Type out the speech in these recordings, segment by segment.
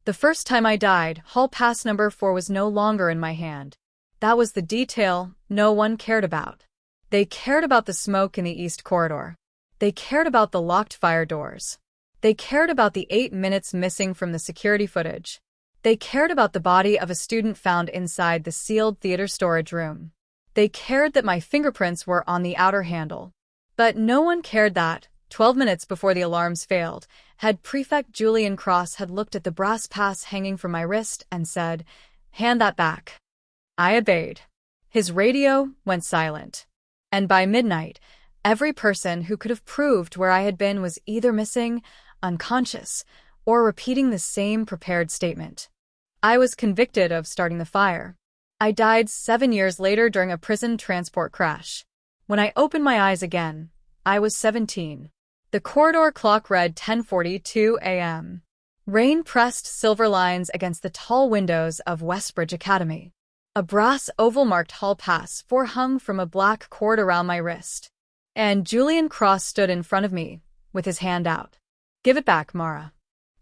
The first time I died, hall pass number 4 was no longer in my hand. That was the detail no one cared about. They cared about the smoke in the east corridor. They cared about the locked fire doors. They cared about the 8 minutes missing from the security footage. They cared about the body of a student found inside the sealed theater storage room. They cared that my fingerprints were on the outer handle. But no one cared that, 12 minutes before the alarms failed, Head Prefect Julian Cross had looked at the brass pass hanging from my wrist and said, "Hand that back." I obeyed. His radio went silent. And by midnight, every person who could have proved where I had been was either missing, unconscious, or repeating the same prepared statement. I was convicted of starting the fire. I died 7 years later during a prison transport crash. When I opened my eyes again, I was 17. The corridor clock read 10:42 a.m. Rain pressed silver lines against the tall windows of Westbridge Academy. A brass oval marked hall pass 4 hung from a black cord around my wrist. And Julian Cross stood in front of me, with his hand out. "Give it back, Mara."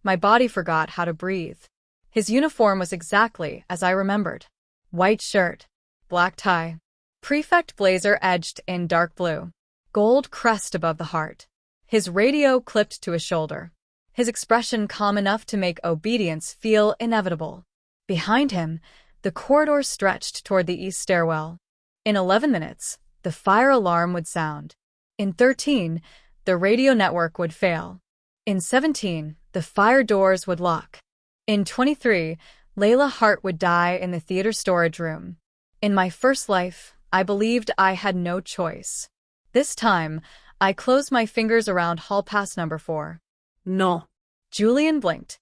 My body forgot how to breathe. His uniform was exactly as I remembered. White shirt, black tie, prefect blazer edged in dark blue, gold crest above the heart. His radio clipped to his shoulder. His expression calm enough to make obedience feel inevitable. Behind him, the corridor stretched toward the east stairwell. In 11 minutes, the fire alarm would sound. In 13, the radio network would fail. In 17, the fire doors would lock. In 23, Layla Hart would die in the theater storage room. In my first life, I believed I had no choice. This time, I closed my fingers around hall pass number 4. No. Julian blinked.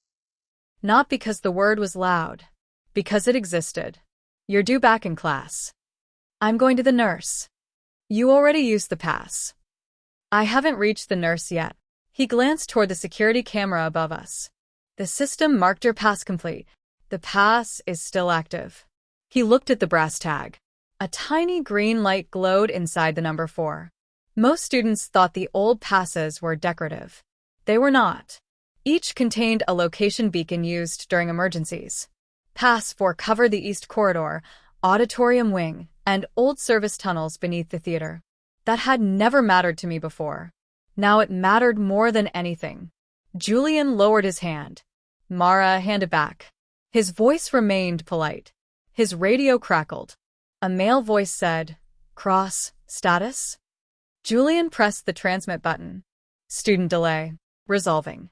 Not because the word was loud. Because it existed. "You're due back in class." "I'm going to the nurse." "You already used the pass." "I haven't reached the nurse yet." He glanced toward the security camera above us. "The system marked your pass complete. The pass is still active." He looked at the brass tag. A tiny green light glowed inside the number 4. Most students thought the old passes were decorative. They were not. Each contained a location beacon used during emergencies. Pass 4 covered the east corridor, auditorium wing, and old service tunnels beneath the theater. That had never mattered to me before. Now it mattered more than anything. Julian lowered his hand. "Mara, hand it back." His voice remained polite. His radio crackled. A male voice said, "Cross, status?" Julian pressed the transmit button. "Student delay. Resolving."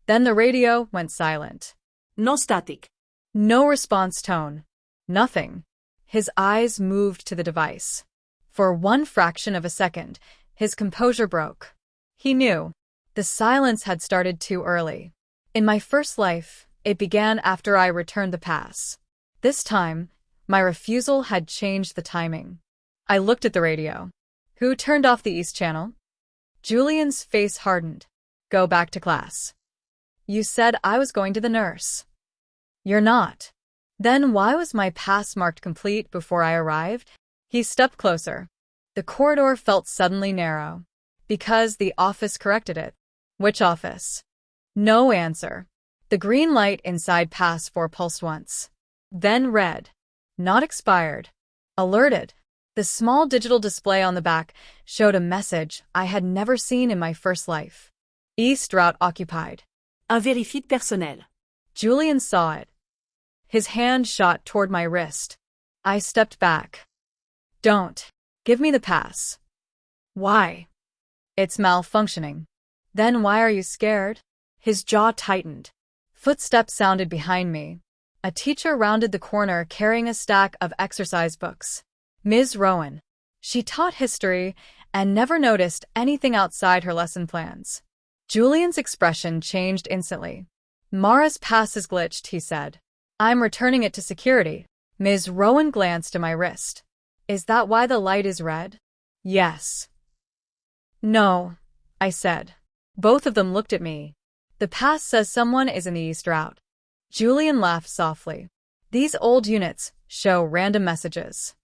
Then the radio went silent. No static. No response tone. Nothing. His eyes moved to the device. For one fraction of a second, his composure broke. He knew. The silence had started too early. In my first life, it began after I returned the pass. This time, my refusal had changed the timing. I looked at the radio. "Who turned off the east channel?" Julian's face hardened. "Go back to class." "You said I was going to the nurse." "You're not." "Then why was my pass marked complete before I arrived?" He stepped closer. The corridor felt suddenly narrow. "Because the office corrected it." "Which office?" No answer. The green light inside pass 4 pulsed once. Then red. Not expired. Alerted. The small digital display on the back showed a message I had never seen in my first life. East route occupied. Invérifié personnel. Julian saw it. His hand shot toward my wrist. I stepped back. "Don't. Give me the pass." "Why?" "It's malfunctioning." "Then why are you scared?" His jaw tightened. Footsteps sounded behind me. A teacher rounded the corner carrying a stack of exercise books. Ms. Rowan. She taught history and never noticed anything outside her lesson plans. Julian's expression changed instantly. "Mara's pass is glitched," he said. "I'm returning it to security." Ms. Rowan glanced at my wrist. "Is that why the light is red?" "Yes." "No," I said. Both of them looked at me. "The pass says someone is in the east route." Julian laughed softly. "These old units show random messages."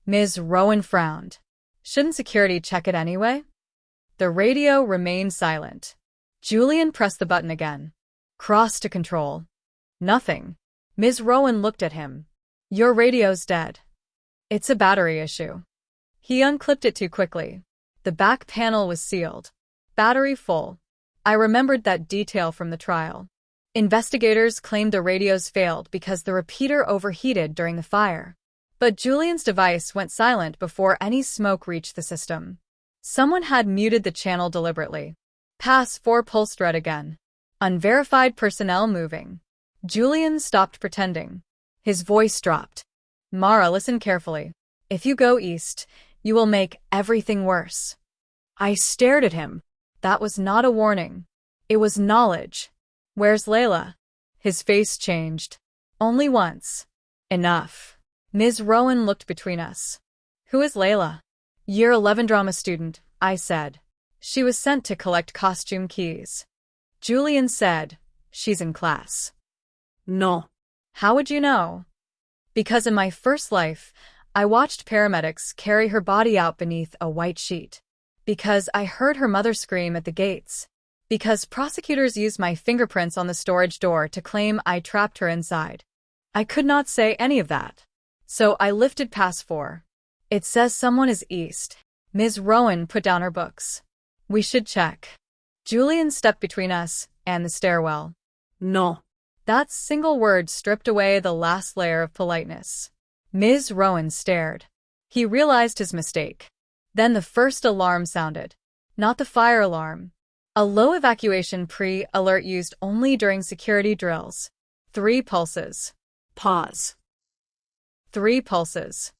Ms. Rowan frowned. "Shouldn't security check it anyway?" The radio remained silent. Julian pressed the button again. "Cross to control." Nothing. Ms. Rowan looked at him. Your radio's dead. It's a battery issue. He unclipped it too quickly. The back panel was sealed. Battery full. I remembered that detail from the trial. Investigators claimed the radios failed because the repeater overheated during the fire. But Julian's device went silent before any smoke reached the system. Someone had muted the channel deliberately. Pass 4 pulse thread again. Unverified personnel moving. Julian stopped pretending. His voice dropped. Mara, listen carefully. If you go east, you will make everything worse. I stared at him. That was not a warning. It was knowledge. Where's Layla? His face changed. Only once. Enough. Ms. Rowan looked between us. Who is Layla? Year 11 drama student, I said. She was sent to collect costume keys. Julian said, she's in class. No. How would you know? Because in my first life, I watched paramedics carry her body out beneath a white sheet. Because I heard her mother scream at the gates. Because prosecutors used my fingerprints on the storage door to claim I trapped her inside. I could not say any of that. So I lifted pass 4. It says someone is east. Ms. Rowan put down her books. We should check. Julian stepped between us and the stairwell. No. That single word stripped away the last layer of politeness. Ms. Rowan stared. He realized his mistake. Then the first alarm sounded. Not the fire alarm. A low evacuation pre-alert used only during security drills. 3 pulses. Pause. 3 pulses.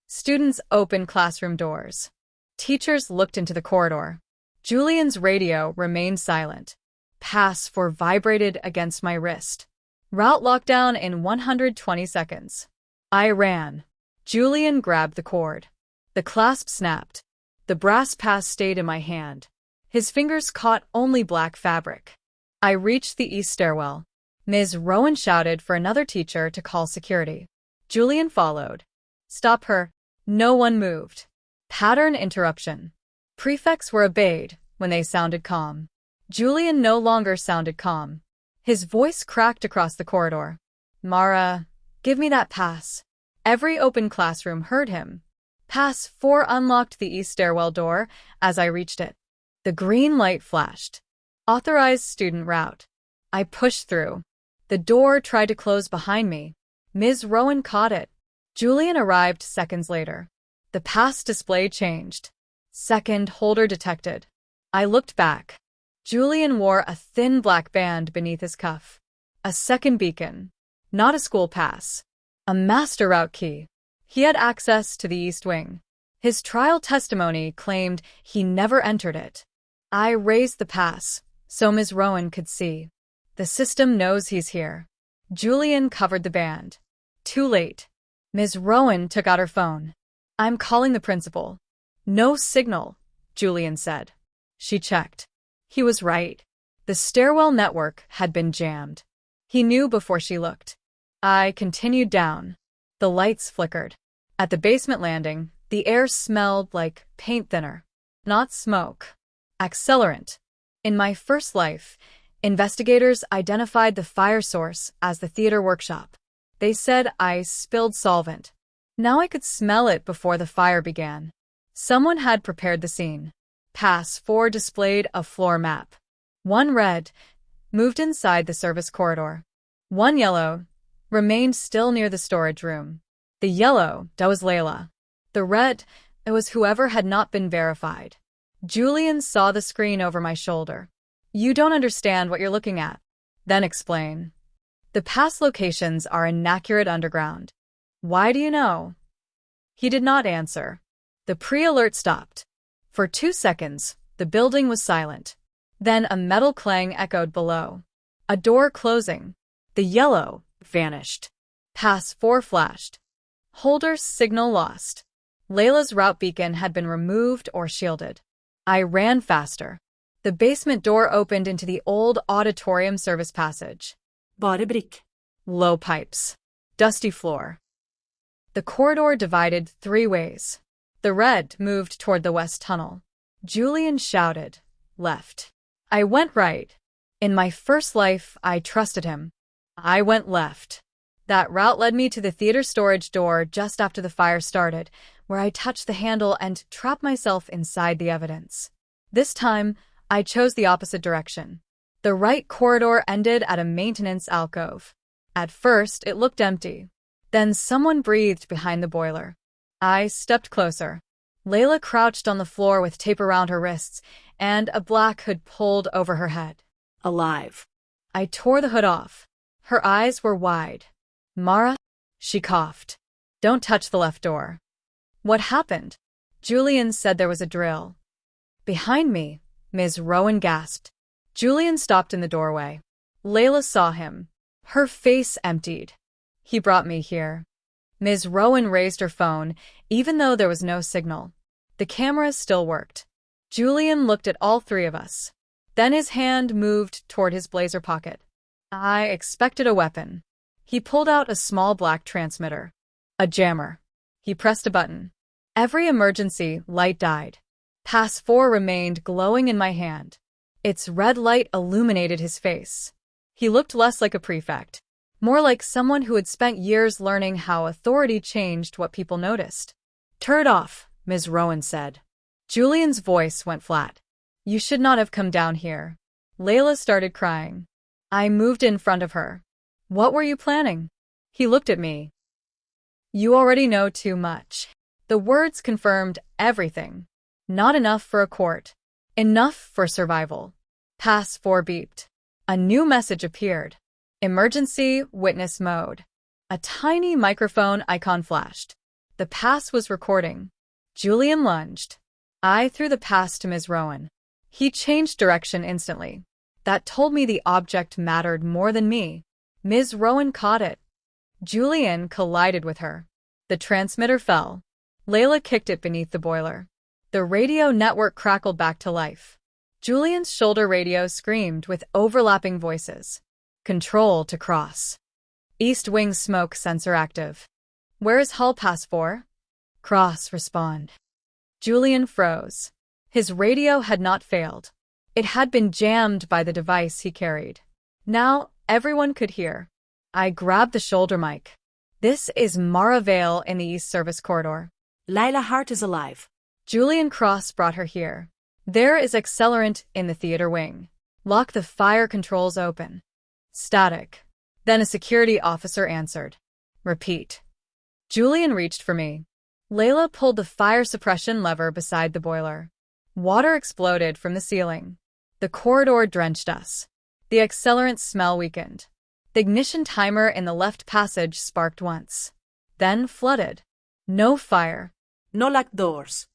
Students opened classroom doors. Teachers looked into the corridor. Julian's radio remained silent. Pass 4 vibrated against my wrist. Route lockdown in 120 seconds. I ran. Julian grabbed the cord. The clasp snapped. The brass pass stayed in my hand. His fingers caught only black fabric. I reached the east stairwell. Ms. Rowan shouted for another teacher to call security. Julian followed. Stop her. No one moved. Pattern interruption. Prefects were obeyed when they sounded calm. Julian no longer sounded calm. His voice cracked across the corridor. Mara, give me that pass. Every open classroom heard him. Pass 4 unlocked the east stairwell door as I reached it. The green light flashed. Authorized student route. I pushed through. The door tried to close behind me. Ms. Rowan caught it. Julian arrived seconds later. The pass display changed. Second holder detected. I looked back. Julian wore a thin black band beneath his cuff. A second beacon. Not a school pass. A master route key. He had access to the East Wing. His trial testimony claimed he never entered it. I raised the pass so Ms. Rowan could see. The system knows he's here. Julian covered the band. Too late. Ms. Rowan took out her phone. I'm calling the principal. No signal, Julian said. She checked. He was right. The stairwell network had been jammed. He knew before she looked. I continued down. The lights flickered. At the basement landing, the air smelled like paint thinner. Not smoke. Accelerant. In my first life, investigators identified the fire source as the theater workshop. They said I spilled solvent. Now I could smell it before the fire began. Someone had prepared the scene. Pass 4 displayed a floor map. 1 red moved inside the service corridor. 1 yellow remained still near the storage room. The yellow, that was Layla. The red, it was whoever had not been verified. Julian saw the screen over my shoulder. You don't understand what you're looking at. Then explain. The pass locations are inaccurate underground. Why do you know? He did not answer. The pre-alert stopped. For 2 seconds, the building was silent. Then a metal clang echoed below. A door closing. The yellow vanished. Pass 4 flashed. Holder's signal lost. Layla's route beacon had been removed or shielded. I ran faster. The basement door opened into the old auditorium service passage. Bare brikk. Low pipes. Dusty floor. The corridor divided 3 ways. The red moved toward the west tunnel. Julian shouted, left. I went right. In my first life, I trusted him. I went left. That route led me to the theater storage door just after the fire started, where I touched the handle and trapped myself inside the evidence. This time, I chose the opposite direction. The right corridor ended at a maintenance alcove. At first, it looked empty. Then someone breathed behind the boiler. I stepped closer. Layla crouched on the floor with tape around her wrists and a black hood pulled over her head. Alive. I tore the hood off. Her eyes were wide. Mara? She coughed. Don't touch the left door. What happened? Julian said there was a drill. Behind me, Ms. Rowan gasped. Julian stopped in the doorway. Layla saw him. Her face emptied. He brought me here. Ms. Rowan raised her phone, even though there was no signal. The camera still worked. Julian looked at all three of us. Then his hand moved toward his blazer pocket. I expected a weapon. He pulled out a small black transmitter. A jammer. He pressed a button. Every emergency light died. Pass 4 remained glowing in my hand. Its red light illuminated his face. He looked less like a prefect, more like someone who had spent years learning how authority changed what people noticed. Turn it off, Ms. Rowan said. Julian's voice went flat. You should not have come down here. Layla started crying. I moved in front of her. What were you planning? He looked at me. You already know too much. The words confirmed everything. Not enough for a court. Enough for survival. Pass 4 beeped. A new message appeared. Emergency witness mode. A tiny microphone icon flashed. The pass was recording. Julian lunged. I threw the pass to Ms. Rowan. He changed direction instantly. That told me the object mattered more than me. Ms. Rowan caught it. Julian collided with her. The transmitter fell. Layla kicked it beneath the boiler. The radio network crackled back to life. Julian's shoulder radio screamed with overlapping voices. Control to cross. East wing smoke sensor active. Where is Hall Pass 4? Cross respond. Julian froze. His radio had not failed. It had been jammed by the device he carried. Now, everyone could hear. I grabbed the shoulder mic. This is Mara Vale in the East Service Corridor. Layla Hart is alive. Julian Cross brought her here. There is accelerant in the theater wing. Lock the fire controls open. Static. Then a security officer answered. Repeat. Julian reached for me. Layla pulled the fire suppression lever beside the boiler. Water exploded from the ceiling. The corridor drenched us. The accelerant smell weakened. The ignition timer in the left passage sparked once. Then flooded. No fire. No locked doors.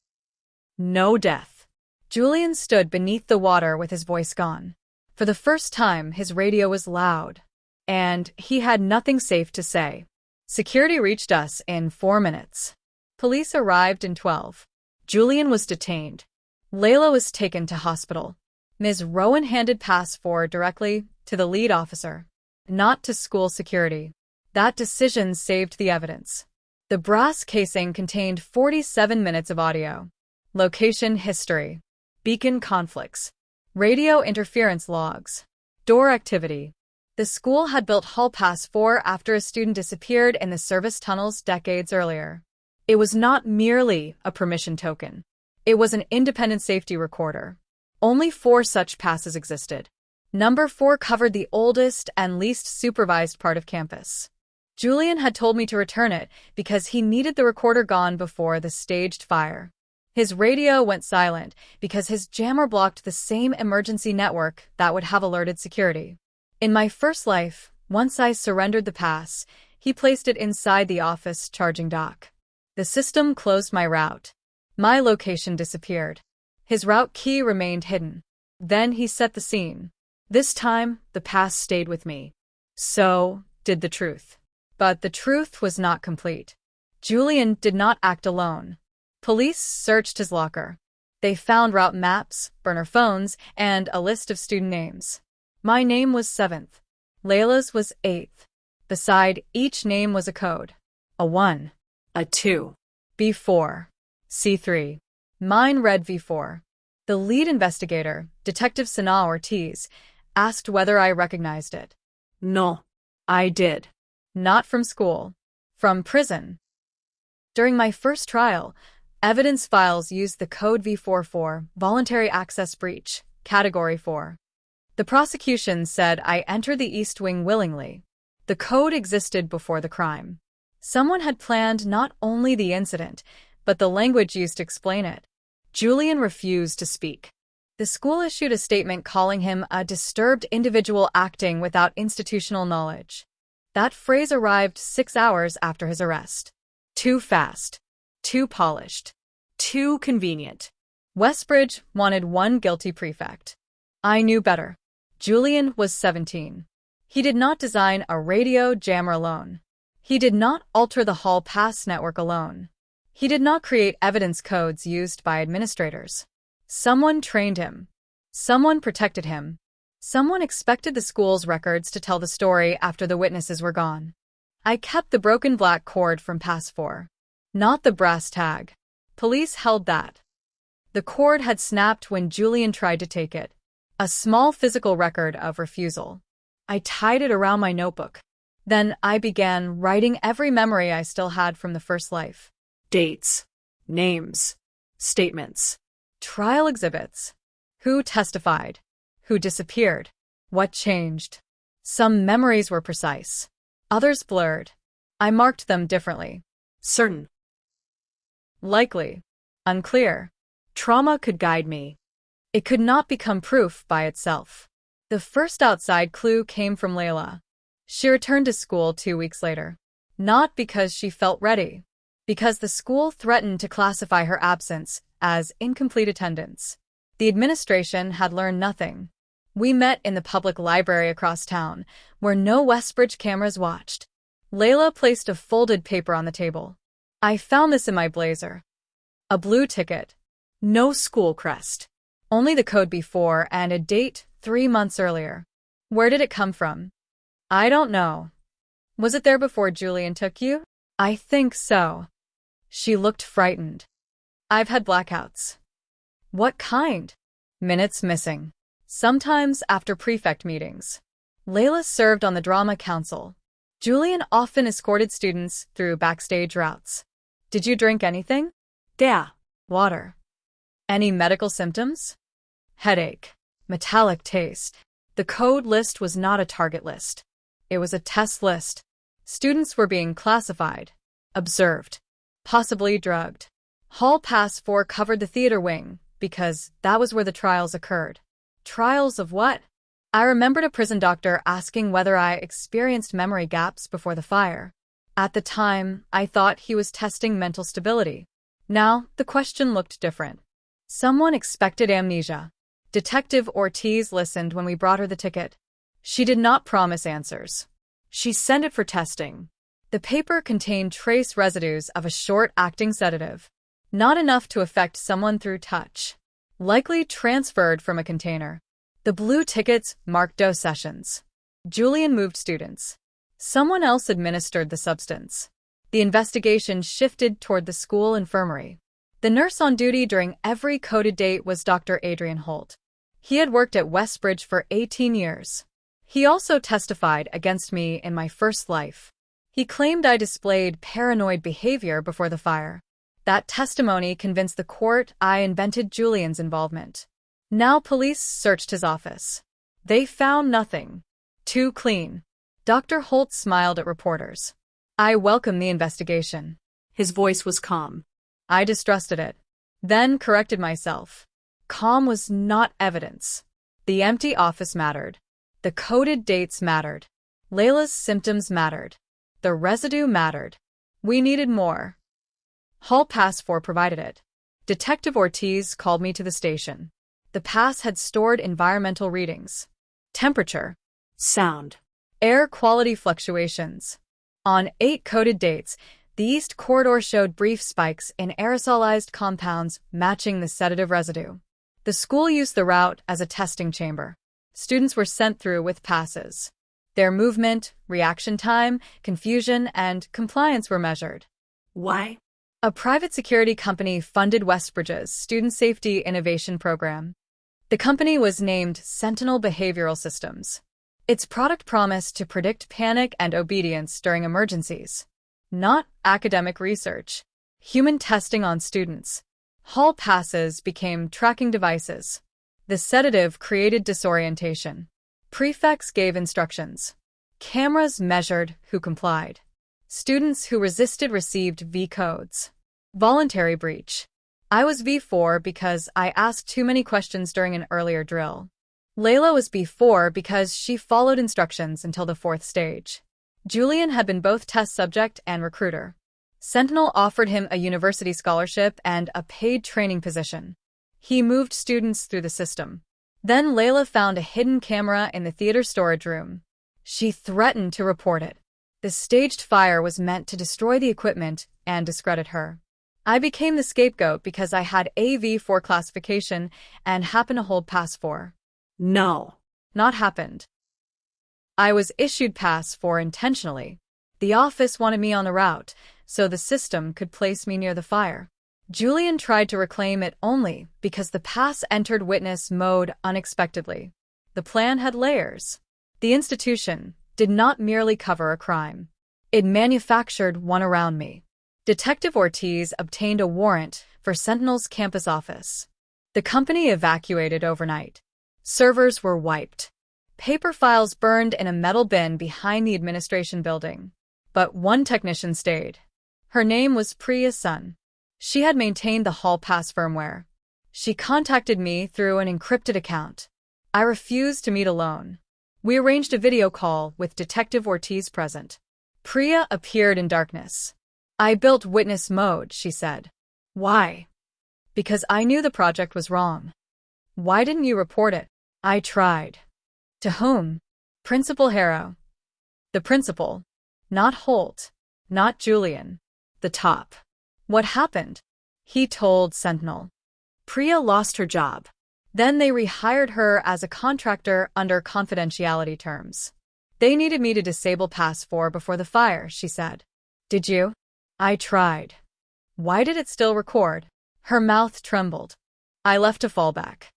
No death. Julian stood beneath the water with his voice gone. For the first time, his radio was loud. And he had nothing safe to say. Security reached us in 4 minutes. Police arrived in 12. Julian was detained. Layla was taken to hospital. Ms. Rowan handed Pass 4 directly to the lead officer, not to school security. That decision saved the evidence. The brass casing contained 47 minutes of audio. Location history. Beacon conflicts. Radio interference logs. Door activity. The school had built Hall Pass 4 after a student disappeared in the service tunnels decades earlier. It was not merely a permission token. It was an independent safety recorder. Only 4 such passes existed. Number 4 covered the oldest and least supervised part of campus. Julian had told me to return it because he needed the recorder gone before the staged fire. His radio went silent because his jammer blocked the same emergency network that would have alerted security. In my first life, once I surrendered the pass, he placed it inside the office charging dock. The system closed my route. My location disappeared. His route key remained hidden. Then he set the scene. This time, the pass stayed with me. So did the truth. But the truth was not complete. Julian did not act alone. Police searched his locker. They found route maps, burner phones, and a list of student names. My name was 7th. Layla's was 8th. Beside each name was a code. A 1. A 2. B4. C3. Mine read V4. The lead investigator, Detective Sana Ortiz, asked whether I recognized it. No. I did. Not from school. From prison. During my first trial, evidence files used the code V44, Voluntary Access Breach, Category 4. The prosecution said I entered the East Wing willingly. The code existed before the crime. Someone had planned not only the incident, but the language used to explain it. Julian refused to speak. The school issued a statement calling him a disturbed individual acting without institutional knowledge. That phrase arrived 6 hours after his arrest. Too fast. Too polished. Too convenient. Westbridge wanted one guilty prefect. I knew better. Julian was 17. He did not design a radio jammer alone. He did not alter the hall pass network alone. He did not create evidence codes used by administrators. Someone trained him. Someone protected him. Someone expected the school's records to tell the story after the witnesses were gone. I kept the broken black cord from Pass 4. Not the brass tag. Police held that. The cord had snapped when Julian tried to take it. A small physical record of refusal. I tied it around my notebook. Then I began writing every memory I still had from the first life. Dates. Names. Statements. Trial exhibits. Who testified? Who disappeared? What changed? Some memories were precise. Others blurred. I marked them differently. Certain. Likely. Unclear. Trauma could guide me. It could not become proof by itself. The first outside clue came from Layla. She returned to school 2 weeks later. Not because she felt ready. Because the school threatened to classify her absence as incomplete attendance. The administration had learned nothing. We met in the public library across town, where no Westbridge cameras watched. Layla placed a folded paper on the table. I found this in my blazer. A blue ticket. No school crest. Only the code before and a date 3 months earlier. Where did it come from? I don't know. Was it there before Julian took you? I think so. She looked frightened. I've had blackouts. What kind? Minutes missing. Sometimes after prefect meetings. Layla served on the drama council. Julian often escorted students through backstage routes. Did you drink anything? Yeah. Water. Any medical symptoms? Headache. Metallic taste. The code list was not a target list. It was a test list. Students were being classified. Observed. Possibly drugged. Hall Pass 4 covered the theater wing, because that was where the trials occurred. Trials of what? I remembered a prison doctor asking whether I experienced memory gaps before the fire. At the time, I thought he was testing mental stability. Now, the question looked different. Someone expected amnesia. Detective Ortiz listened when we brought her the ticket. She did not promise answers. She sent it for testing. The paper contained trace residues of a short-acting sedative. Not enough to affect someone through touch. Likely transferred from a container. The blue tickets marked dose sessions. Julian moved students. Someone else administered the substance. The investigation shifted toward the school infirmary. The nurse on duty during every coded date was Dr. Adrian Holt. He had worked at Westbridge for 18 years. He also testified against me in my first life. He claimed I displayed paranoid behavior before the fire. That testimony convinced the court I invented Julian's involvement. Now police searched his office. They found nothing. Too clean. Dr. Holt smiled at reporters. I welcome the investigation. His voice was calm. I distrusted it. Then corrected myself. Calm was not evidence. The empty office mattered. The coded dates mattered. Layla's symptoms mattered. The residue mattered. We needed more. Hall Pass 4 provided it. Detective Ortiz called me to the station. The pass had stored environmental readings. Temperature. Sound. Air quality fluctuations. On 8 coded dates, the East Corridor showed brief spikes in aerosolized compounds matching the sedative residue. The school used the route as a testing chamber. Students were sent through with passes. Their movement, reaction time, confusion, and compliance were measured. Why? A private security company funded Westbridge's Student Safety Innovation Program. The company was named Sentinel Behavioral Systems. Its product promised to predict panic and obedience during emergencies. Not academic research. Human testing on students. Hall passes became tracking devices. The sedative created disorientation. Prefects gave instructions. Cameras measured who complied. Students who resisted received V codes. Voluntary breach. I was V4 because I asked too many questions during an earlier drill. Layla was B4 because she followed instructions until the fourth stage. Julian had been both test subject and recruiter. Sentinel offered him a university scholarship and a paid training position. He moved students through the system. Then Layla found a hidden camera in the theater storage room. She threatened to report it. The staged fire was meant to destroy the equipment and discredit her. I became the scapegoat because I had AV4 classification and happened to hold Pass 4. No. Not happened. I was issued Pass 4 intentionally. The office wanted me on the route, so the system could place me near the fire. Julian tried to reclaim it only because the pass entered witness mode unexpectedly. The plan had layers. The institution did not merely cover a crime. It manufactured one around me. Detective Ortiz obtained a warrant for Sentinel's campus office. The company evacuated overnight. Servers were wiped. Paper files burned in a metal bin behind the administration building. But one technician stayed. Her name was Priya Sun. She had maintained the Hall Pass firmware. She contacted me through an encrypted account. I refused to meet alone. We arranged a video call with Detective Ortiz present. Priya appeared in darkness. I built witness mode, she said. Why? Because I knew the project was wrong. Why didn't you report it? I tried. To whom? Principal Harrow. The principal. Not Holt. Not Julian. The top. What happened? He told Sentinel. Priya lost her job. Then they rehired her as a contractor under confidentiality terms. They needed me to disable Pass 4 before the fire, she said. Did you? I tried. Why did it still record? Her mouth trembled. I left a fallback.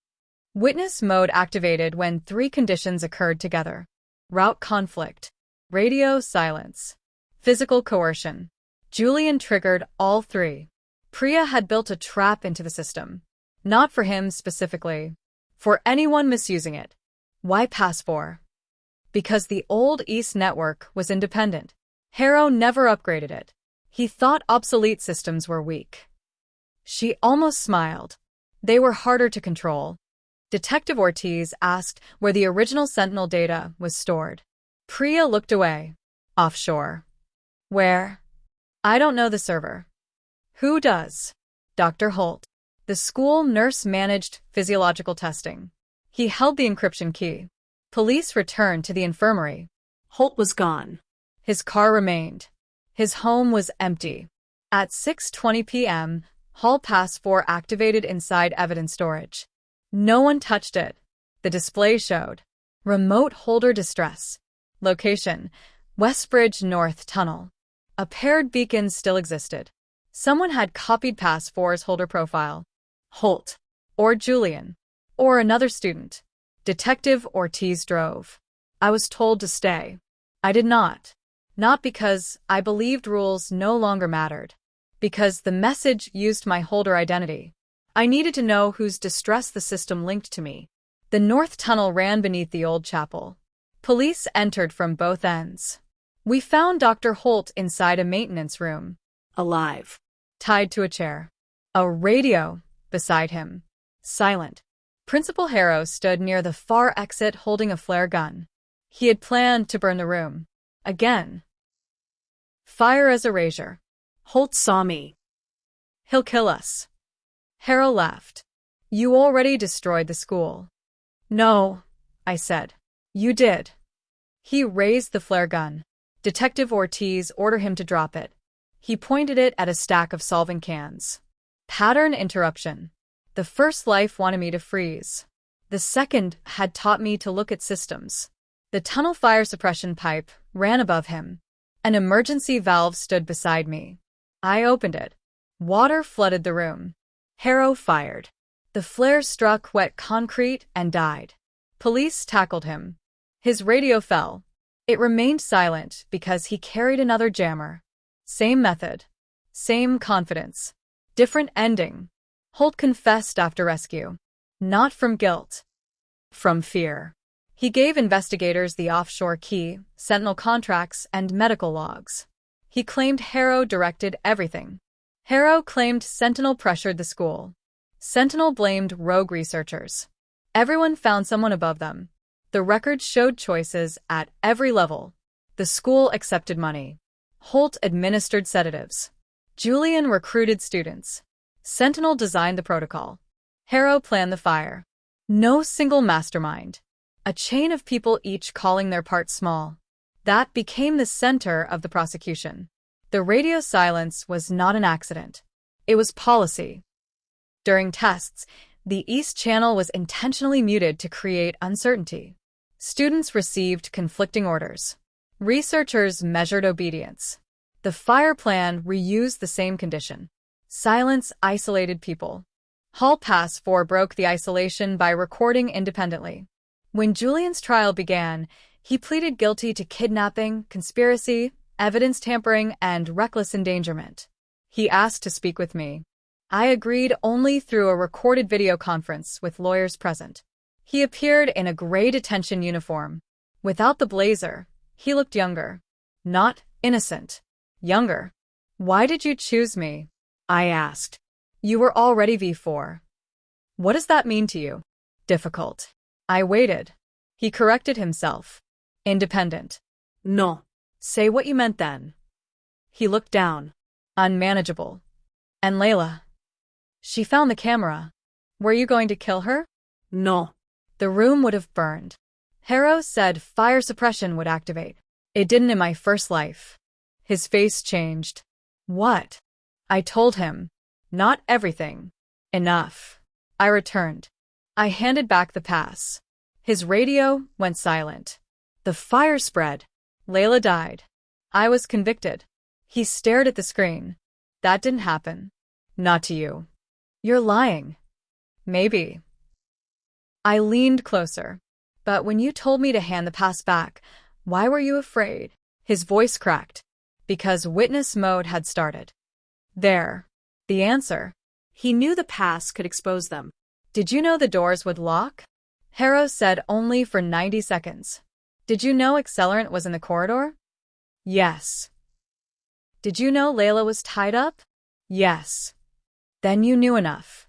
Witness mode activated when 3 conditions occurred together. Route conflict. Radio silence. Physical coercion. Julian triggered all 3. Priya had built a trap into the system. Not for him specifically. For anyone misusing it. Why Pass 4? Because the old East network was independent. Harrow never upgraded it. He thought obsolete systems were weak. She almost smiled. They were harder to control. Detective Ortiz asked where the original Sentinel data was stored. Priya looked away. Offshore. Where? I don't know the server. Who does? Dr. Holt. The school nurse managed physiological testing. He held the encryption key. Police returned to the infirmary. Holt was gone. His car remained. His home was empty. At 6:20 p.m., Hall Pass 4 activated inside evidence storage. No one touched it. The display showed. Remote holder distress. Location: Westbridge North Tunnel. A paired beacon still existed. Someone had copied Pass 4's holder profile. Holt. Or Julian. Or another student. Detective Ortiz drove. I was told to stay. I did not. Not because I believed rules no longer mattered. Because the message used my holder identity. I needed to know whose distress the system linked to me. The North Tunnel ran beneath the old chapel. Police entered from both ends. We found Dr. Holt inside a maintenance room. Alive. Tied to a chair. A radio beside him. Silent. Principal Harrow stood near the far exit holding a flare gun. He had planned to burn the room. Again. Fire as erasure. Holt saw me. He'll kill us. Harrow laughed. You already destroyed the school. No, I said. You did. He raised the flare gun. Detective Ortiz ordered him to drop it. He pointed it at a stack of solvent cans. Pattern interruption. The first life wanted me to freeze. The second had taught me to look at systems. The tunnel fire suppression pipe ran above him. An emergency valve stood beside me. I opened it. Water flooded the room. Harrow fired. The flare struck wet concrete and died. Police tackled him. His radio fell. It remained silent because he carried another jammer. Same method. Same confidence. Different ending. Holt confessed after rescue. Not from guilt. From fear. He gave investigators the offshore key, Sentinel contracts, and medical logs. He claimed Harrow directed everything. Harrow claimed Sentinel pressured the school. Sentinel blamed rogue researchers. Everyone found someone above them. The records showed choices at every level. The school accepted money. Holt administered sedatives. Julian recruited students. Sentinel designed the protocol. Harrow planned the fire. No single mastermind. A chain of people each calling their part small. That became the center of the prosecution. The radio silence was not an accident. It was policy. During tests, the East Channel was intentionally muted to create uncertainty. Students received conflicting orders. Researchers measured obedience. The fire plan reused the same condition. Silence isolated people. Hall Pass 4 broke the isolation by recording independently. When Julian's trial began, he pleaded guilty to kidnapping, conspiracy, evidence tampering, and reckless endangerment. He asked to speak with me. I agreed only through a recorded video conference with lawyers present. He appeared in a gray detention uniform. Without the blazer, he looked younger. Not innocent. Younger. Why did you choose me? I asked. You were already V4. What does that mean to you? Difficult. I waited. He corrected himself. Independent. No. Say what you meant then. He looked down. Unmanageable. And Layla? She found the camera. Were you going to kill her? No. The room would have burned. Harrow said fire suppression would activate. It didn't in my first life. His face changed. What? I told him. Not everything. Enough. I returned. I handed back the pass. His radio went silent. The fire spread. Layla died. I was convicted. He stared at the screen. That didn't happen. Not to you. You're lying. Maybe. I leaned closer. But when you told me to hand the pass back, why were you afraid? His voice cracked. Because witness mode had started. There. The answer. He knew the pass could expose them. Did you know the doors would lock? Harrow said only for 90 seconds. Did you know accelerant was in the corridor? Yes. Did you know Layla was tied up? Yes. Then you knew enough.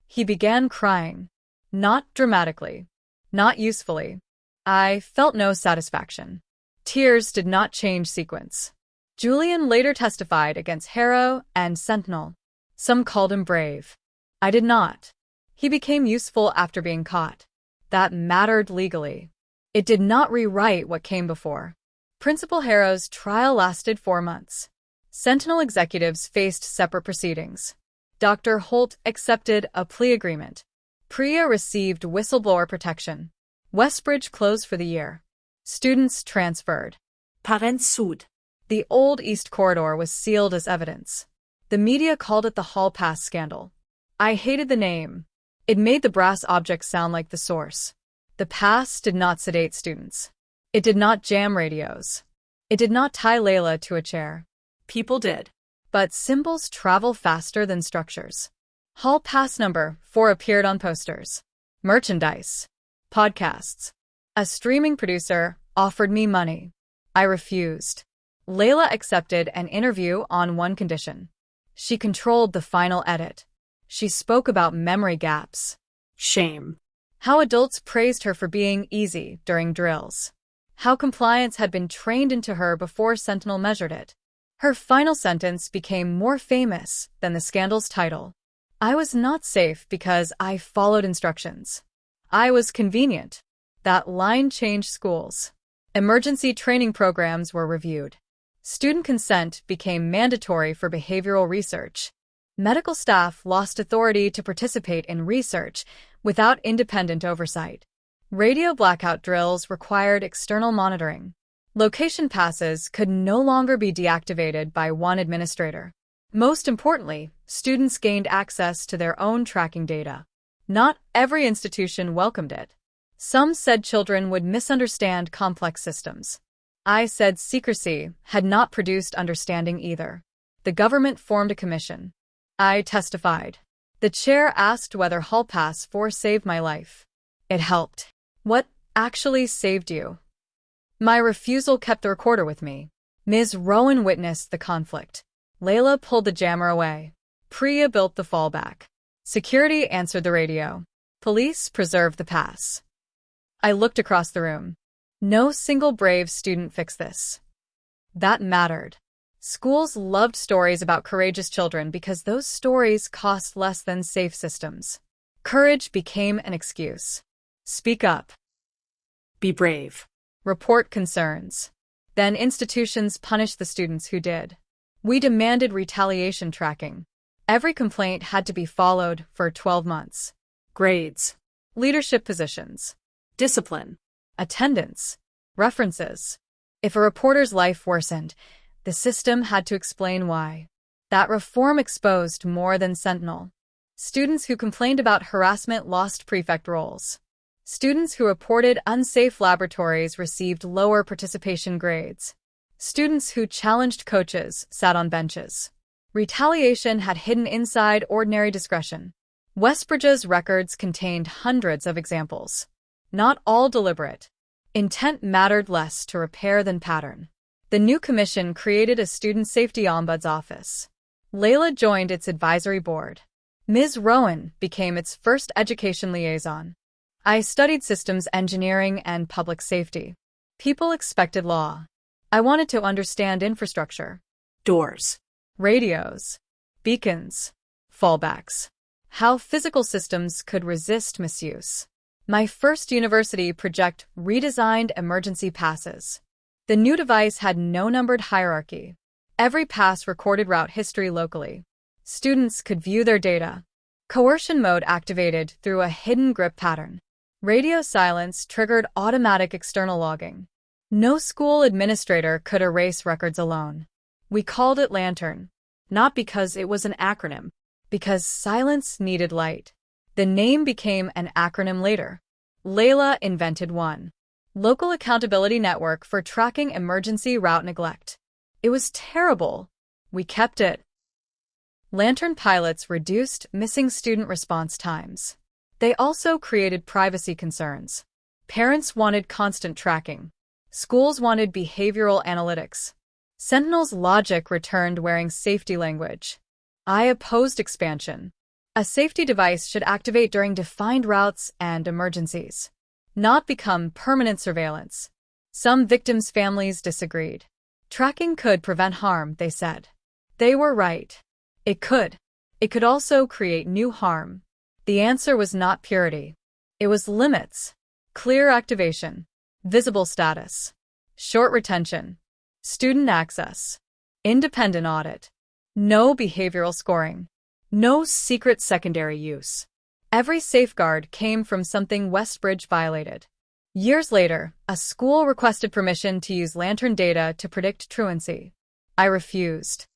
He began crying. Not dramatically. Not usefully. I felt no satisfaction. Tears did not change sequence. Julian later testified against Harrow and Sentinel. Some called him brave. I did not. He became useful after being caught. That mattered legally. It did not rewrite what came before. Principal Harrow's trial lasted 4 months. Sentinel executives faced separate proceedings. Dr. Holt accepted a plea agreement. Priya received whistleblower protection. Westbridge closed for the year. Students transferred. Parents sued. The old East Corridor was sealed as evidence. The media called it the Hall Pass scandal. I hated the name. It made the brass object sound like the source. The pass did not sedate students. It did not jam radios. It did not tie Layla to a chair. People did. But symbols travel faster than structures. Hall Pass number 4 appeared on posters. Merchandise. Podcasts. A streaming producer offered me money. I refused. Layla accepted an interview on one condition. She controlled the final edit. She spoke about memory gaps. Shame. How adults praised her for being easy during drills. How compliance had been trained into her before Sentinel measured it. Her final sentence became more famous than the scandal's title. I was not safe because I followed instructions. I was convenient. That line changed schools. Emergency training programs were reviewed. Student consent became mandatory for behavioral research. Medical staff lost authority to participate in research without independent oversight. Radio blackout drills required external monitoring. Location passes could no longer be deactivated by one administrator. Most importantly, students gained access to their own tracking data. Not every institution welcomed it. Some said children would misunderstand complex systems. I said secrecy had not produced understanding either. The government formed a commission. I testified. The chair asked whether Hall Pass 4 saved my life. It helped. What actually saved you? My refusal kept the recorder with me. Ms. Rowan witnessed the conflict. Layla pulled the jammer away. Priya built the fallback. Security answered the radio. Police preserved the pass. I looked across the room. No single brave student fixed this. That mattered. Schools loved stories about courageous children because those stories cost less than safe systems. Courage became an excuse. Speak up. Be brave. Report concerns. Then institutions punished the students who did. We demanded retaliation tracking. Every complaint had to be followed for 12 months. Grades. Leadership positions. Discipline. Attendance. References. If a reporter's life worsened, the system had to explain why. That reform exposed more than Sentinel. Students who complained about harassment lost prefect roles. Students who reported unsafe laboratories received lower participation grades. Students who challenged coaches sat on benches. Retaliation had hidden inside ordinary discretion. Westbridge's records contained hundreds of examples. Not all deliberate. Intent mattered less to repair than pattern. The new commission created a student safety ombuds office. Layla joined its advisory board. Ms. Rowan became its first education liaison. I studied systems engineering and public safety. People expected law. I wanted to understand infrastructure. Doors. Radios. Beacons. Fallbacks. How physical systems could resist misuse. My first university project redesigned emergency passes. The new device had no numbered hierarchy. Every pass recorded route history locally. Students could view their data. Coercion mode activated through a hidden grip pattern. Radio silence triggered automatic external logging. No school administrator could erase records alone. We called it Lantern. Not because it was an acronym. Because silence needed light. The name became an acronym later. Layla invented one. Local Accountability Network for tracking emergency route neglect. It was terrible. We kept it. Lantern pilots reduced missing student response times. They also created privacy concerns. Parents wanted constant tracking. Schools wanted behavioral analytics. Sentinel's logic returned wearing safety language. I opposed expansion. A safety device should activate during defined routes and emergencies, not become permanent surveillance. Some victims' families disagreed. Tracking could prevent harm, they said. They were right. It could. It could also create new harm. The answer was not purity. It was limits. Clear activation. Visible status. Short retention. Student access. Independent audit. No behavioral scoring. No secret secondary use. Every safeguard came from something Westbridge violated. Years later, a school requested permission to use Lantern data to predict truancy. I refused.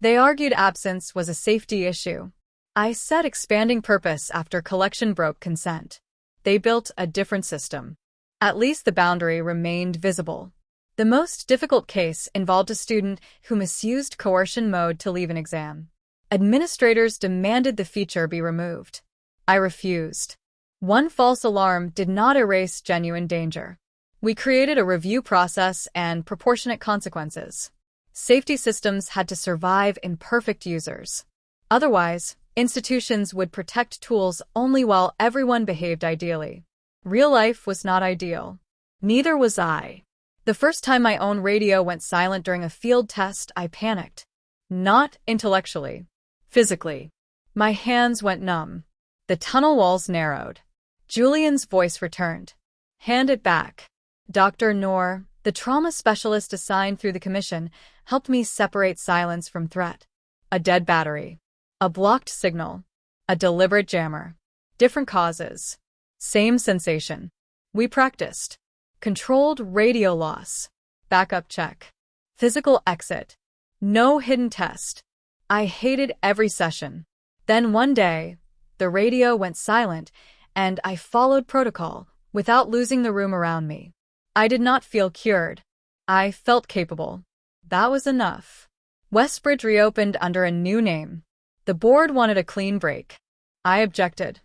They argued absence was a safety issue. I said expanding purpose after collection broke consent. They built a different system. At least the boundary remained visible. The most difficult case involved a student who misused coercion mode to leave an exam. Administrators demanded the feature be removed. I refused. One false alarm did not erase genuine danger. We created a review process and proportionate consequences. Safety systems had to survive imperfect users. Otherwise, institutions would protect tools only while everyone behaved ideally. Real life was not ideal. Neither was I. The first time my own radio went silent during a field test, I panicked. Not intellectually. Physically. My hands went numb. The tunnel walls narrowed. Julian's voice returned. Hand it back. Dr. Noor, the trauma specialist assigned through the commission, helped me separate silence from threat. A dead battery. A blocked signal. A deliberate jammer. Different causes. Same sensation. We practiced. Controlled radio loss. Backup check. Physical exit. No hidden test. I hated every session. Then one day, the radio went silent, and I followed protocol, without losing the room around me. I did not feel cured. I felt capable. That was enough. Westbridge reopened under a new name. The board wanted a clean break. I objected.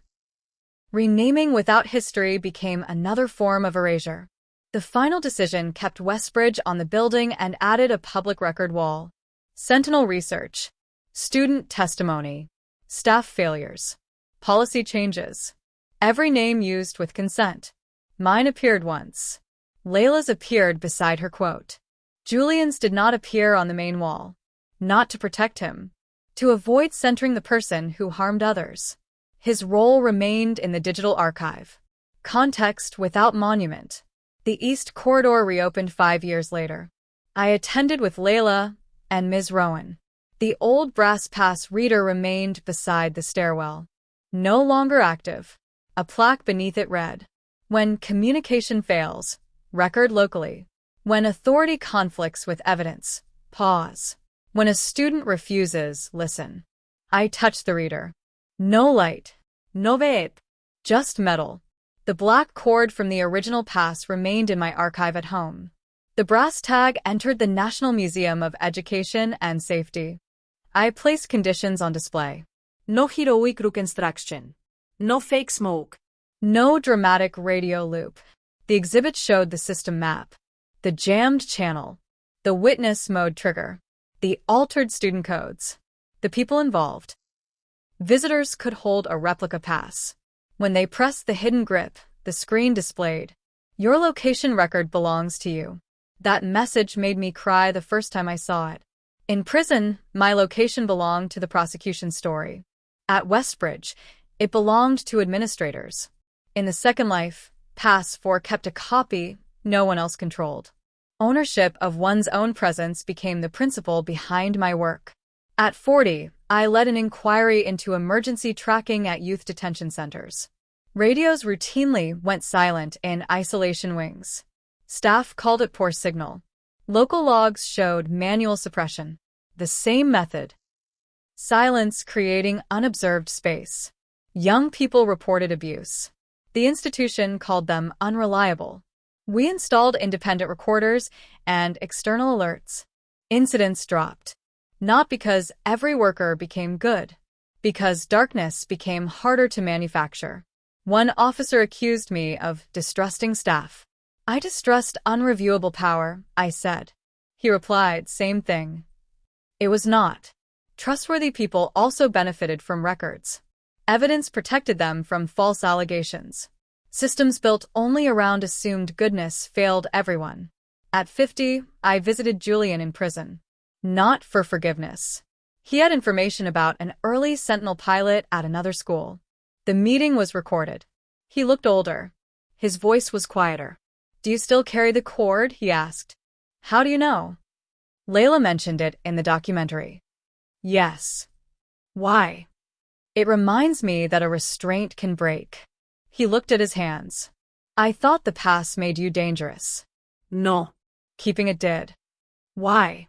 Renaming without history became another form of erasure. The final decision kept Westbridge on the building and added a public record wall. Sentinel research, student testimony, staff failures, policy changes. Every name used with consent. Mine appeared once. Layla's appeared beside her quote. Julian's did not appear on the main wall. Not to protect him. To avoid centering the person who harmed others. His role remained in the digital archive. Context without monument. The East Corridor reopened 5 years later. I attended with Layla and Ms. Rowan. The old brass pass reader remained beside the stairwell. No longer active. A plaque beneath it read, "When communication fails, record locally. When authority conflicts with evidence, pause. When a student refuses, listen." I touched the reader. No light. No vape. Just metal. The black cord from the original pass remained in my archive at home. The brass tag entered the National Museum of Education and Safety. I placed conditions on display. No heroic reconstruction. No fake smoke. No dramatic radio loop. The exhibit showed the system map, the jammed channel, the witness mode trigger, the altered student codes, the people involved. Visitors could hold a replica pass. When they pressed the hidden grip, the screen displayed, "Your location record belongs to you." That message made me cry the first time I saw it. In prison, my location belonged to the prosecution story. At Westbridge, it belonged to administrators. In the Second Life, Pass 4 kept a copy no one else controlled. Ownership of one's own presence became the principle behind my work. At 40, I led an inquiry into emergency tracking at youth detention centers. Radios routinely went silent in isolation wings. Staff called it poor signal. Local logs showed manual suppression. The same method. Silence creating unobserved space. Young people reported abuse. The institution called them unreliable. We installed independent recorders and external alerts. Incidents dropped. Not because every worker became good, because darkness became harder to manufacture. One officer accused me of distrusting staff. "I distrust unreviewable power," I said. He replied, "Same thing." It was not. Trustworthy people also benefited from records. Evidence protected them from false allegations. Systems built only around assumed goodness failed everyone. At 50, I visited Julian in prison. Not for forgiveness. He had information about an early Sentinel pilot at another school. The meeting was recorded. He looked older. His voice was quieter. "Do you still carry the cord?" he asked. "How do you know?" Layla mentioned it in the documentary. "Yes." "Why?" "It reminds me that a restraint can break." He looked at his hands. "I thought the pass made you dangerous." No. "Keeping it did." "Why?"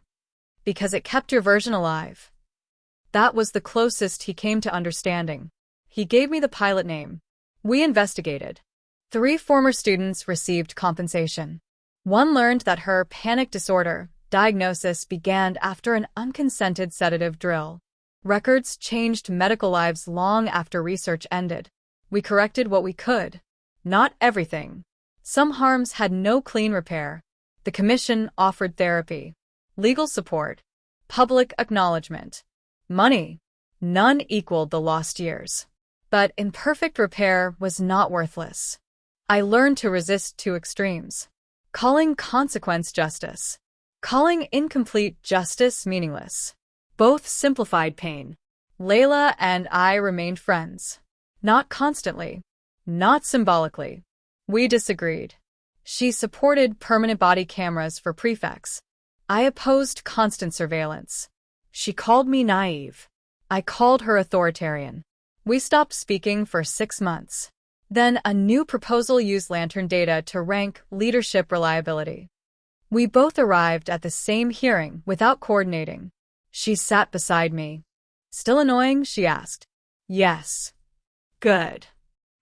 "Because it kept your version alive." That was the closest he came to understanding. He gave me the pilot name. We investigated. 3 former students received compensation. One learned that her panic disorder diagnosis began after an unconsented sedative drill. Records changed medical lives long after research ended. We corrected what we could. Not everything. Some harms had no clean repair. The commission offered therapy, legal support, public acknowledgement. Money. None equaled the lost years. But imperfect repair was not worthless. I learned to resist 2 extremes. Calling consequence justice. Calling incomplete justice meaningless. Both simplified pain. Layla and I remained friends. Not constantly. Not symbolically. We disagreed. She supported permanent body cameras for prefects. I opposed constant surveillance. She called me naive. I called her authoritarian. We stopped speaking for 6 months. Then a new proposal used lantern data to rank leadership reliability. We both arrived at the same hearing without coordinating. She sat beside me. "Still annoying?" she asked. "Yes." "Good."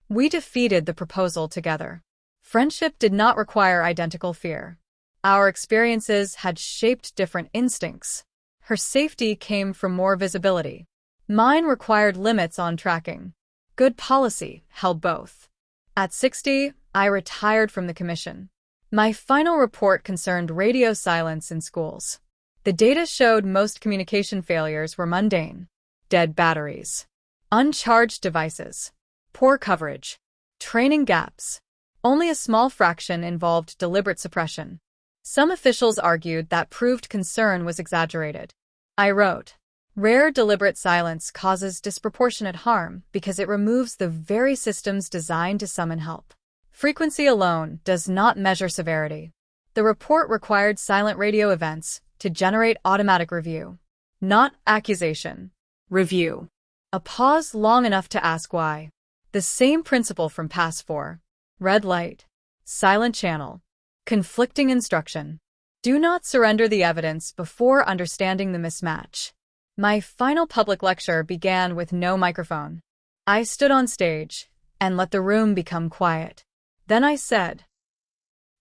We defeated the proposal together. Friendship did not require identical fear. Our experiences had shaped different instincts. Her safety came from more visibility. Mine required limits on tracking. Good policy held both. At 60, I retired from the commission. My final report concerned radio silence in schools. The data showed most communication failures were mundane. Dead batteries, uncharged devices, poor coverage, training gaps. Only a small fraction involved deliberate suppression. Some officials argued that proved concern was exaggerated. I wrote, "Rare deliberate silence causes disproportionate harm because it removes the very systems designed to summon help. Frequency alone does not measure severity." The report required silent radio events to generate automatic review, not accusation. Review. A pause long enough to ask why. The same principle from Pass 4. Red light. Silent channel. Conflicting instruction. Do not surrender the evidence before understanding the mismatch. My final public lecture began with no microphone. I stood on stage and let the room become quiet. Then I said,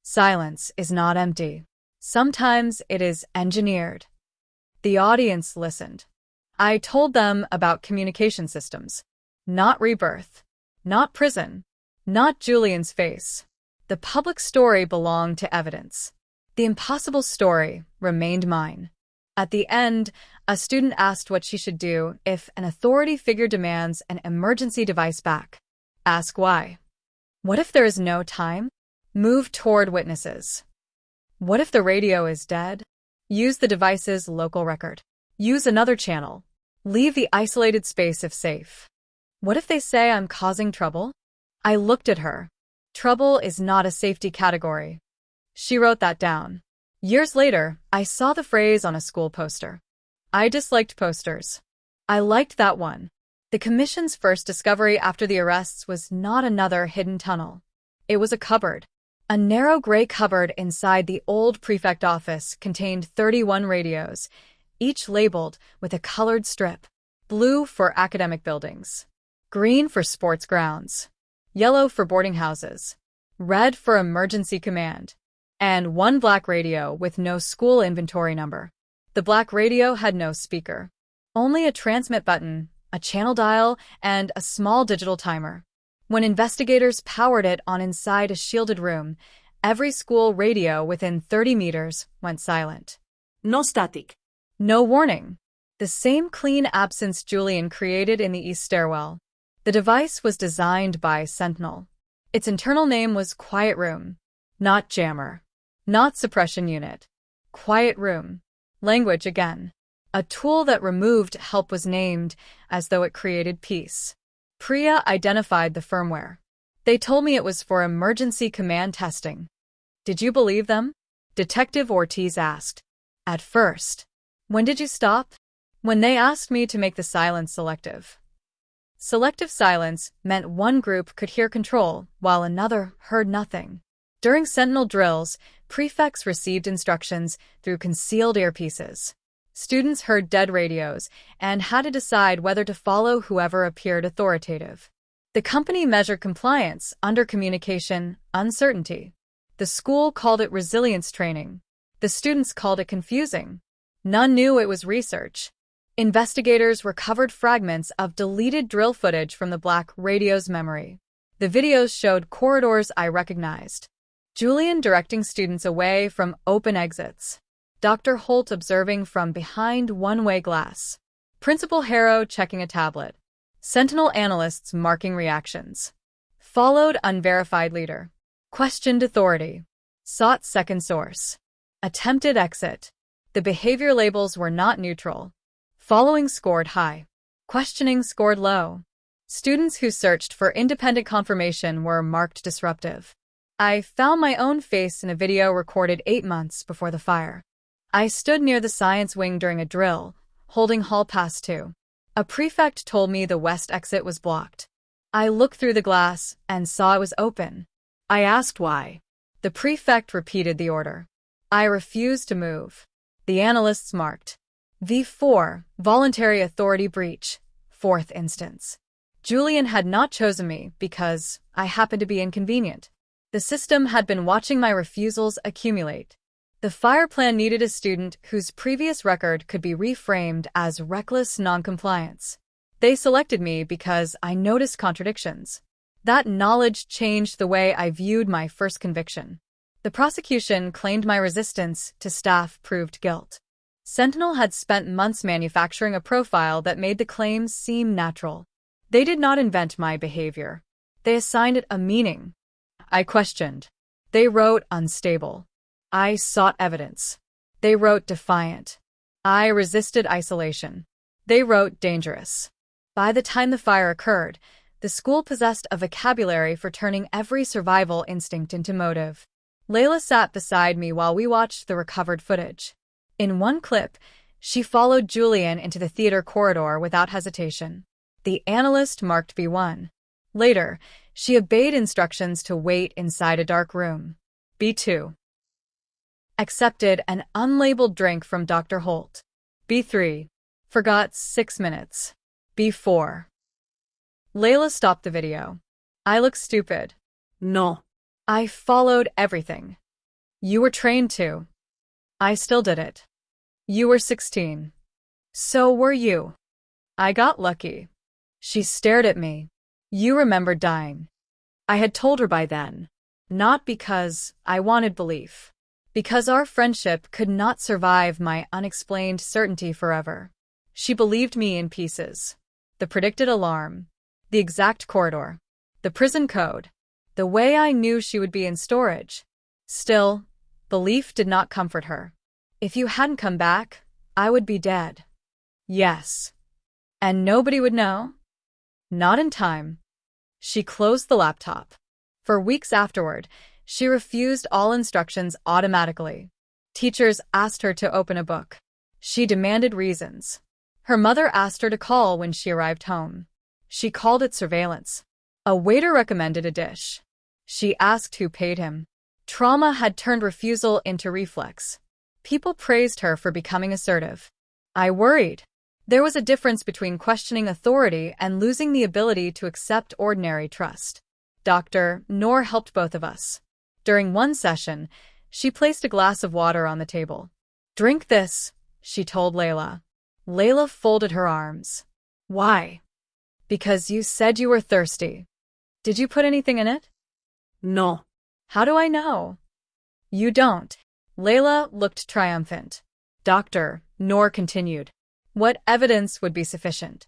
"Silence is not empty. Sometimes it is engineered." The audience listened. I told them about communication systems. Not Rebirth. Not prison. Not Julian's face. The public story belonged to evidence. The impossible story remained mine. At the end, a student asked what she should do if an authority figure demands an emergency device back. Ask why. What if there is no time? Move toward witnesses. What if the radio is dead? Use the device's local record. Use another channel. Leave the isolated space if safe. What if they say I'm causing trouble? I looked at her. Trouble is not a safety category. She wrote that down. Years later, I saw the phrase on a school poster. I disliked posters. I liked that one. The commission's first discovery after the arrests was not another hidden tunnel. It was a cupboard. A narrow gray cupboard inside the old prefect office contained 31 radios, each labeled with a colored strip. Blue for academic buildings. Green for sports grounds. Yellow for boarding houses. Red for emergency command. And one black radio with no school inventory number. The black radio had no speaker. Only a transmit button, a channel dial, and a small digital timer. When investigators powered it on inside a shielded room, every school radio within 30 meters went silent. No static. No warning. The same clean absence Julian created in the east stairwell. The device was designed by Sentinel. Its internal name was Quiet Room. Not jammer. Not suppression unit. Quiet Room. Language again. A tool that removed help was named as though it created peace. Priya identified the firmware. They told me it was for emergency command testing. Did you believe them? Detective Ortiz asked. At first. When did you stop? When they asked me to make the silence selective. Selective silence meant one group could hear control while another heard nothing. During Sentinel drills, prefects received instructions through concealed earpieces. Students heard dead radios and had to decide whether to follow whoever appeared authoritative. The company measured compliance under communication uncertainty. The school called it resilience training. The students called it confusing. None knew it was research. Investigators recovered fragments of deleted drill footage from the black radio's memory. The videos showed corridors I recognized. Julian directing students away from open exits. Dr. Holt observing from behind one-way glass. Principal Harrow checking a tablet. Sentinel analysts marking reactions. Followed unverified leader. Questioned authority. Sought second source. Attempted exit. The behavior labels were not neutral. Following scored high. Questioning scored low. Students who searched for independent confirmation were marked disruptive. I found my own face in a video recorded 8 months before the fire. I stood near the science wing during a drill, holding Hall Pass 2. A prefect told me the west exit was blocked. I looked through the glass and saw it was open. I asked why. The prefect repeated the order. I refused to move. The analysts marked. V4, voluntary authority breach, 4th instance. Julian had not chosen me because I happened to be inconvenient. The system had been watching my refusals accumulate. The fire plan needed a student whose previous record could be reframed as reckless noncompliance. They selected me because I noticed contradictions. That knowledge changed the way I viewed my first conviction. The prosecution claimed my resistance to staff proved guilt. Sentinel had spent months manufacturing a profile that made the claims seem natural. They did not invent my behavior. They assigned it a meaning. I questioned. They wrote unstable. I sought evidence. They wrote defiant. I resisted isolation. They wrote dangerous. By the time the fire occurred, the school possessed a vocabulary for turning every survival instinct into motive. Layla sat beside me while we watched the recovered footage. In one clip, she followed Julian into the theater corridor without hesitation. The analyst marked B1. Later, she obeyed instructions to wait inside a dark room. B2. Accepted an unlabeled drink from Dr. Holt. B3. Forgot 6 minutes. B4. Layla stopped the video. I look stupid. No. I followed everything. You were trained to. I still did it. You were 16. So were you. I got lucky. She stared at me. You remembered dying. I had told her by then. Not because I wanted belief. Because our friendship could not survive my unexplained certainty forever. She believed me in pieces. The predicted alarm. The exact corridor. The prison code. The way I knew she would be in storage. Still, belief did not comfort her. If you hadn't come back, I would be dead. Yes. And nobody would know? Not in time. She closed the laptop. For weeks afterward, she refused all instructions automatically. Teachers asked her to open a book. She demanded reasons. Her mother asked her to call when she arrived home. She called it surveillance. A waiter recommended a dish. She asked who paid him. Trauma had turned refusal into reflex. People praised her for becoming assertive. I worried. There was a difference between questioning authority and losing the ability to accept ordinary trust. Dr. Noor helped both of us. During one session, she placed a glass of water on the table. Drink this, she told Layla. Layla folded her arms. Why? Because you said you were thirsty. Did you put anything in it? No. How do I know? You don't. Layla looked triumphant. Dr. Noor continued. What evidence would be sufficient?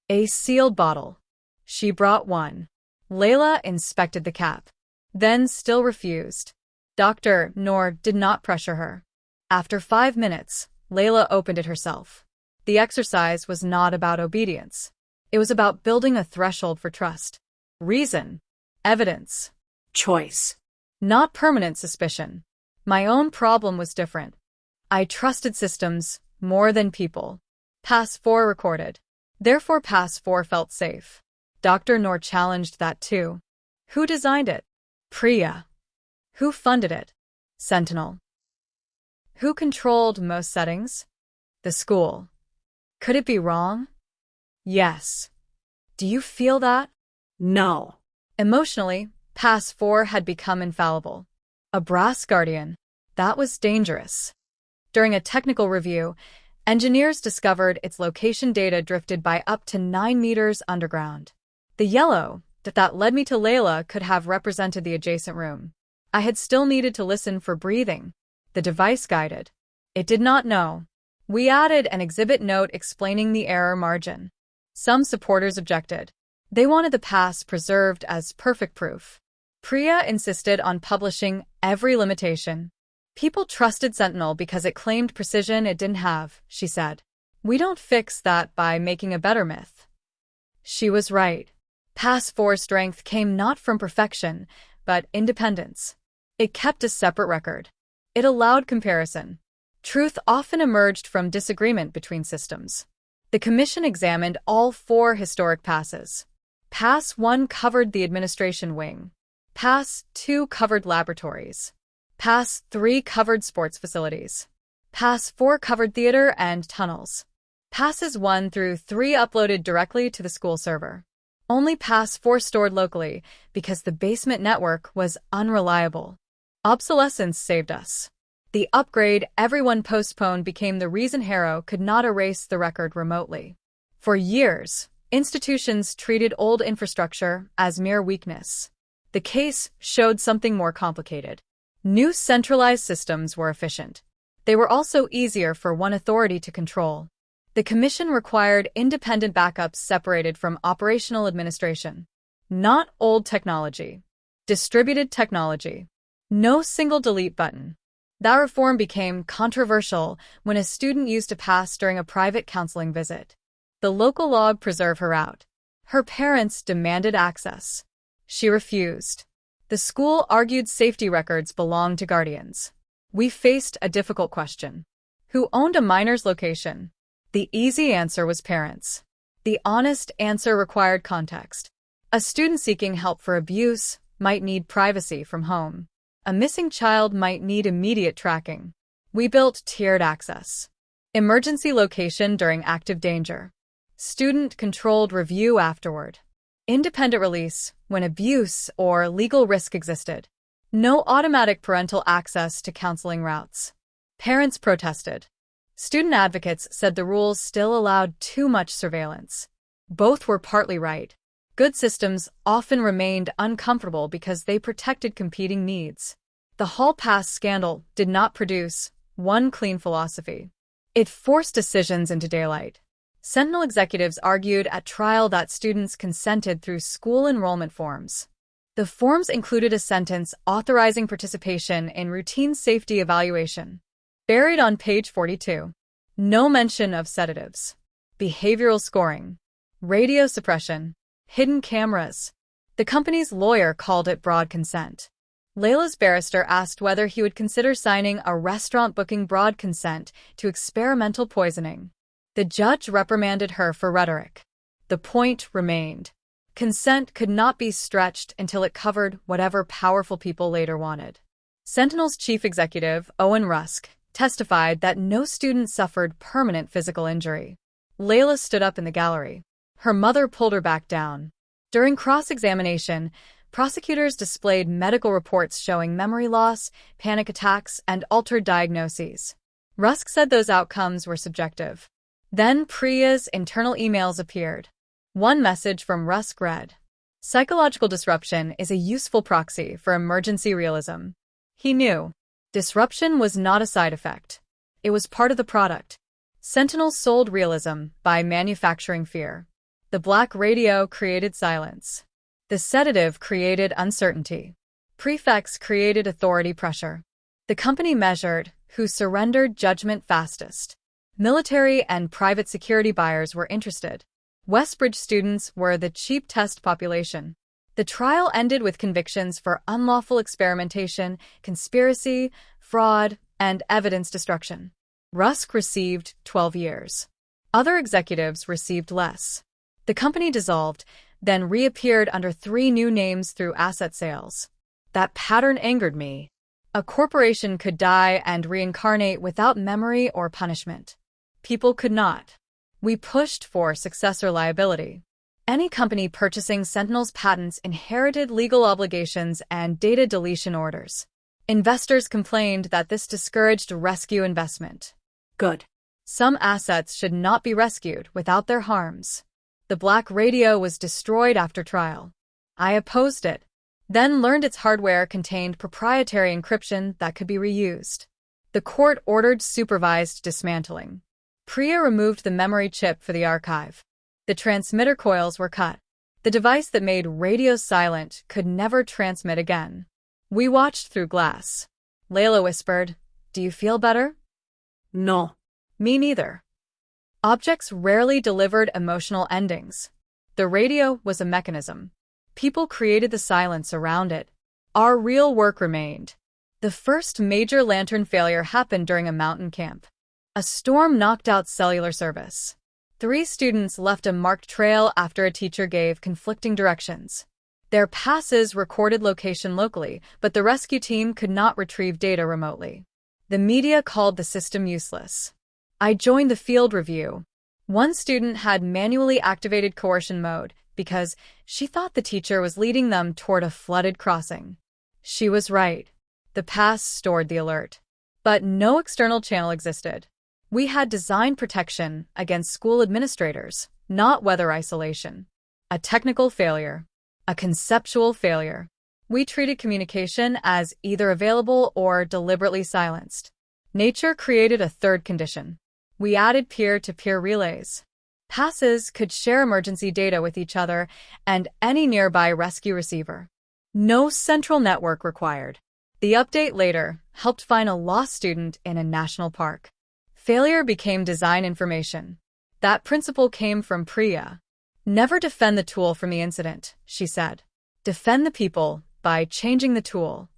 A sealed bottle. She brought one. Layla inspected the cap. Then still refused. Dr. Noor did not pressure her. After 5 minutes, Layla opened it herself. The exercise was not about obedience. It was about building a threshold for trust. Reason. Evidence. Choice. Not permanent suspicion. My own problem was different. I trusted systems more than people. Pass 4 recorded. Therefore Pass 4 felt safe. Dr. Noor challenged that too. Who designed it? Priya. Who funded it? Sentinel. Who controlled most settings? The school. Could it be wrong? Yes. Do you feel that? No. Emotionally, Pass 4 had become infallible. A brass guardian. That was dangerous. During a technical review, engineers discovered its location data drifted by up to 9 meters underground. The yellow that led me to Layla could have represented the adjacent room. I had still needed to listen for breathing. The device guided. It did not know. We added an exhibit note explaining the error margin. Some supporters objected. They wanted the pass preserved as perfect proof. Priya insisted on publishing every limitation. People trusted Sentinel because it claimed precision it didn't have, she said. We don't fix that by making a better myth. She was right. Pass 4's strength came not from perfection, but independence. It kept a separate record. It allowed comparison. Truth often emerged from disagreement between systems. The commission examined all 4 historic passes. Pass 1 covered the administration wing. Pass 2 covered laboratories. Pass 3 covered sports facilities. Pass 4 covered theater and tunnels. Passes 1 through 3 uploaded directly to the school server. Only pass 4 stored locally because the basement network was unreliable. Obsolescence saved us. The upgrade everyone postponed became the reason Harrow could not erase the record remotely. For years, institutions treated old infrastructure as mere weakness. The case showed something more complicated. New centralized systems were efficient. They were also easier for one authority to control. The commission required independent backups separated from operational administration. Not old technology. Distributed technology. No single delete button. That reform became controversial when a student used a pass during a private counseling visit. The local log preserved her out. Her parents demanded access. She refused. The school argued safety records belonged to guardians. We faced a difficult question. Who owned a minor's location? The easy answer was parents. The honest answer required context. A student seeking help for abuse might need privacy from home. A missing child might need immediate tracking. We built tiered access. Emergency location during active danger. Student-controlled review afterward. Independent release when abuse or legal risk existed. No automatic parental access to counseling routes. Parents protested. Student advocates said the rules still allowed too much surveillance. Both were partly right. Good systems often remained uncomfortable because they protected competing needs. The hall pass scandal did not produce one clean philosophy. It forced decisions into daylight. Sentinel executives argued at trial that students consented through school enrollment forms. The forms included a sentence authorizing participation in routine safety evaluation. Buried on page 42. No mention of sedatives. Behavioral scoring. Radio suppression. Hidden cameras. The company's lawyer called it broad consent. Layla's barrister asked whether he would consider signing a restaurant booking broad consent to experimental poisoning. The judge reprimanded her for rhetoric. The point remained. Consent could not be stretched until it covered whatever powerful people later wanted. Sentinel's chief executive, Owen Rusk, testified that no student suffered permanent physical injury. Layla stood up in the gallery. Her mother pulled her back down. During cross-examination, prosecutors displayed medical reports showing memory loss, panic attacks, and altered diagnoses. Rusk said those outcomes were subjective. Then Priya's internal emails appeared. One message from Rusk read, "Psychological disruption is a useful proxy for emergency realism." He knew. Disruption was not a side effect. It was part of the product. Sentinel sold realism by manufacturing fear. The black radio created silence. The sedative created uncertainty. Prefects created authority pressure. The company measured who surrendered judgment fastest. Military and private security buyers were interested. Westbridge students were the cheap test population. The trial ended with convictions for unlawful experimentation, conspiracy, fraud, and evidence destruction. Rusk received 12 years. Other executives received less. The company dissolved, then reappeared under 3 new names through asset sales. That pattern angered me. A corporation could die and reincarnate without memory or punishment. People could not. We pushed for successor liability. Any company purchasing Sentinel's patents inherited legal obligations and data deletion orders. Investors complained that this discouraged rescue investment. Good. Some assets should not be rescued without their harms. The black radio was destroyed after trial. I opposed it, then learned its hardware contained proprietary encryption that could be reused. The court ordered supervised dismantling. Priya removed the memory chip for the archive. The transmitter coils were cut. The device that made radio silent could never transmit again. We watched through glass. Layla whispered, "Do you feel better?" No. Me neither. Objects rarely delivered emotional endings. The radio was a mechanism. People created the silence around it. Our real work remained. The first major lantern failure happened during a mountain camp. A storm knocked out cellular service. 3 students left a marked trail after a teacher gave conflicting directions. Their passes recorded location locally, but the rescue team could not retrieve data remotely. The media called the system useless. I joined the field review. One student had manually activated coercion mode, because she thought the teacher was leading them toward a flooded crossing. She was right. The pass stored the alert. But no external channel existed. We had design protection against school administrators, not weather isolation. A technical failure. A conceptual failure. We treated communication as either available or deliberately silenced. Nature created a third condition. We added peer-to-peer relays. Passes could share emergency data with each other and any nearby rescue receiver. No central network required. The update later helped find a lost student in a national park. Failure became design information. That principle came from Priya. Never defend the tool from the incident, she said. Defend the people by changing the tool.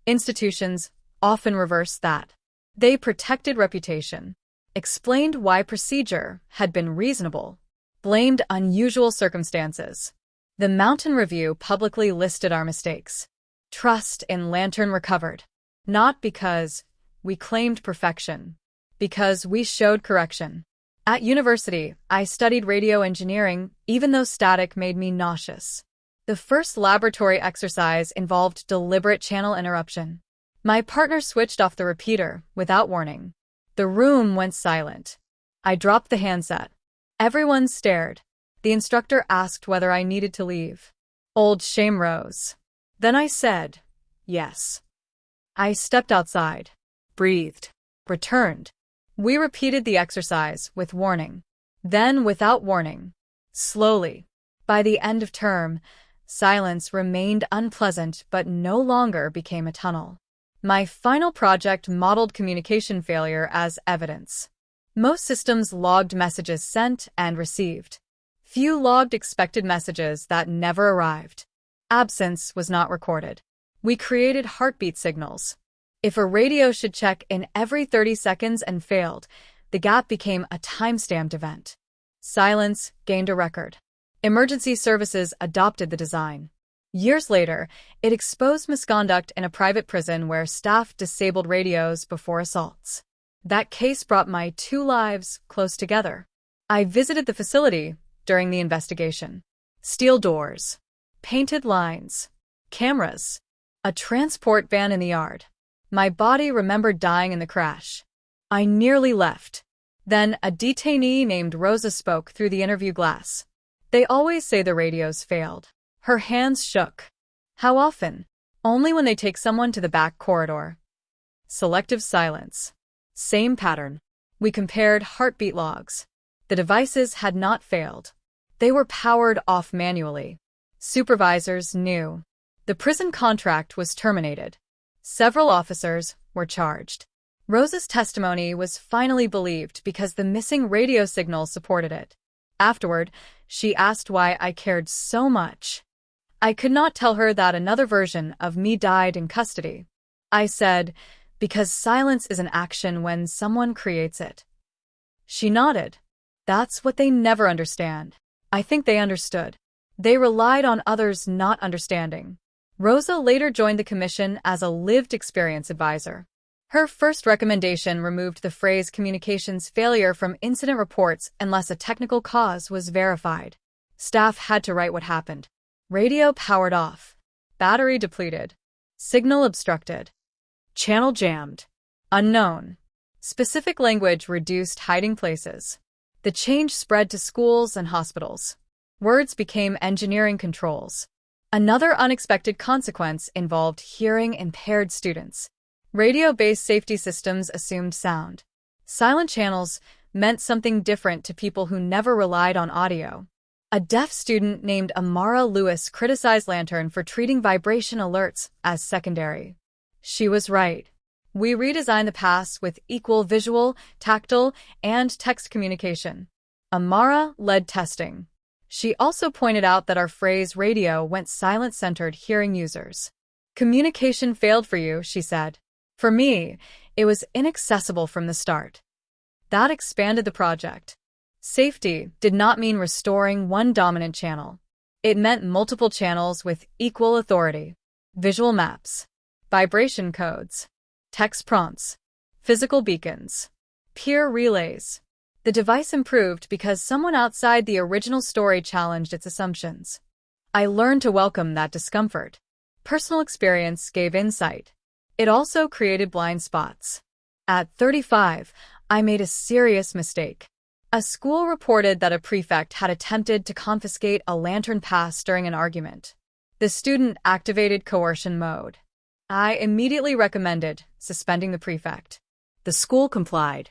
Institutions often reversed that. They protected reputation, explained why procedure had been reasonable, blamed unusual circumstances. The Mountain Review publicly listed our mistakes. Trust in Lantern recovered. Not because we claimed perfection, because we showed correction. At university, I studied radio engineering, even though static made me nauseous. The first laboratory exercise involved deliberate channel interruption. My partner switched off the repeater without warning. The room went silent. I dropped the handset. Everyone stared. The instructor asked whether I needed to leave. Old shame rose. Then I said, yes. I stepped outside, breathed, returned. We repeated the exercise with warning, then without warning, slowly. By the end of term, silence remained unpleasant but no longer became a tunnel. My final project modeled communication failure as evidence. Most systems logged messages sent and received. Few logged expected messages that never arrived. Absence was not recorded. We created heartbeat signals. If a radio should check in every 30 seconds and failed, the gap became a time-stamped event. Silence gained a record. Emergency services adopted the design. Years later, it exposed misconduct in a private prison where staff disabled radios before assaults. That case brought my two lives close together. I visited the facility during the investigation. Steel doors, painted lines, cameras, a transport van in the yard. My body remembered dying in the crash. I nearly left. Then a detainee named Rosa spoke through the interview glass. They always say the radios failed. Her hands shook. How often? Only when they take someone to the back corridor. Selective silence. Same pattern. We compared heartbeat logs. The devices had not failed. They were powered off manually. Supervisors knew. The prison contract was terminated. Several officers were charged. Rosa's testimony was finally believed because the missing radio signal supported it. Afterward, she asked why I cared so much. I could not tell her that another version of me died in custody. I said, because silence is an action when someone creates it. She nodded. That's what they never understand. I think they understood. They relied on others not understanding. Rosa later joined the commission as a lived experience advisor. Her first recommendation removed the phrase communications failure from incident reports unless a technical cause was verified. Staff had to write what happened. Radio powered off. Battery depleted. Signal obstructed. Channel jammed. Unknown. Specific language reduced hiding places. The change spread to schools and hospitals. Words became engineering controls. Another unexpected consequence involved hearing-impaired students. Radio-based safety systems assumed sound. Silent channels meant something different to people who never relied on audio. A deaf student named Amara Lewis criticized Lantern for treating vibration alerts as secondary. She was right. We redesigned the pass with equal visual, tactile, and text communication. Amara led testing. She also pointed out that our phrase radio went silent-centered hearing users. Communication failed for you, she said. For me, it was inaccessible from the start. That expanded the project. Safety did not mean restoring one dominant channel. It meant multiple channels with equal authority. Visual maps, vibration codes, text prompts, physical beacons, peer relays. The device improved because someone outside the original story challenged its assumptions. I learned to welcome that discomfort. Personal experience gave insight. It also created blind spots. At 35, I made a serious mistake. A school reported that a prefect had attempted to confiscate a lantern pass during an argument. The student activated coercion mode. I immediately recommended suspending the prefect. The school complied.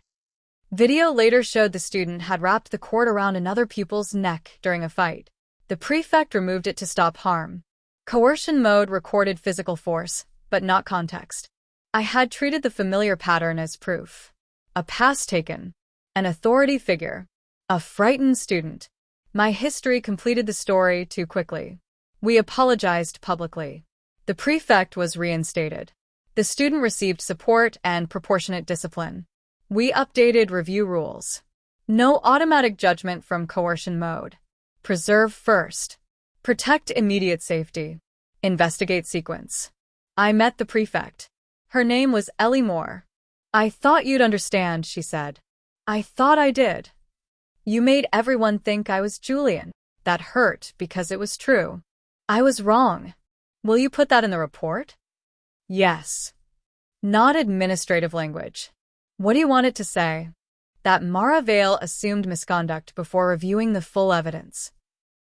Video later showed the student had wrapped the cord around another pupil's neck during a fight. The prefect removed it to stop harm. Coercion mode recorded physical force, but not context. I had treated the familiar pattern as proof. A pass taken. An authority figure. A frightened student. My history completed the story too quickly. We apologized publicly. The prefect was reinstated. The student received support and proportionate discipline. We updated review rules. No automatic judgment from coercion mode. Preserve first. Protect immediate safety. Investigate sequence. I met the prefect. Her name was Ellie Moore. I thought you'd understand, she said. I thought I did. You made everyone think I was Julian. That hurt because it was true. I was wrong. Will you put that in the report? Yes. Not administrative language. What do you want it to say? That Mara Vale assumed misconduct before reviewing the full evidence.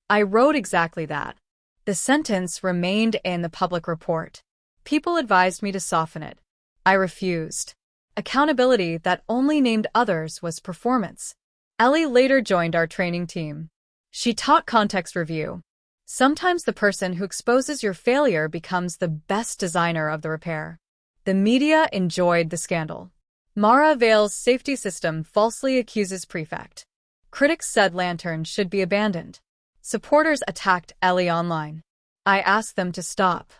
I wrote exactly that. The sentence remained in the public report. People advised me to soften it. I refused. Accountability that only named others was performance. Ellie later joined our training team. She taught context review. Sometimes the person who exposes your failure becomes the best designer of the repair. The media enjoyed the scandal. Mara Vale's safety system falsely accuses prefect. Critics said lantern should be abandoned. Supporters attacked Ellie online. I asked them to stop.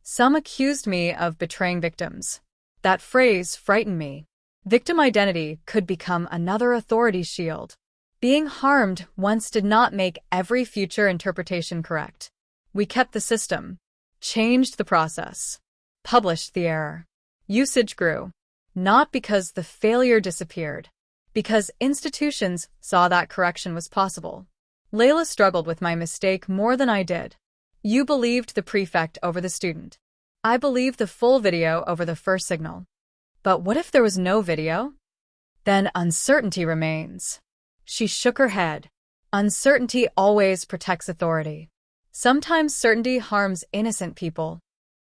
Some accused me of betraying victims. That phrase frightened me. Victim identity could become another authority shield. Being harmed once did not make every future interpretation correct. We kept the system, changed the process, published the error. Usage grew. Not because the failure disappeared, because institutions saw that correction was possible. Layla struggled with my mistake more than I did. You believed the prefect over the student. I believed the full video over the first signal. But what if there was no video? Then uncertainty remains. She shook her head. Uncertainty always protects authority. Sometimes certainty harms innocent people.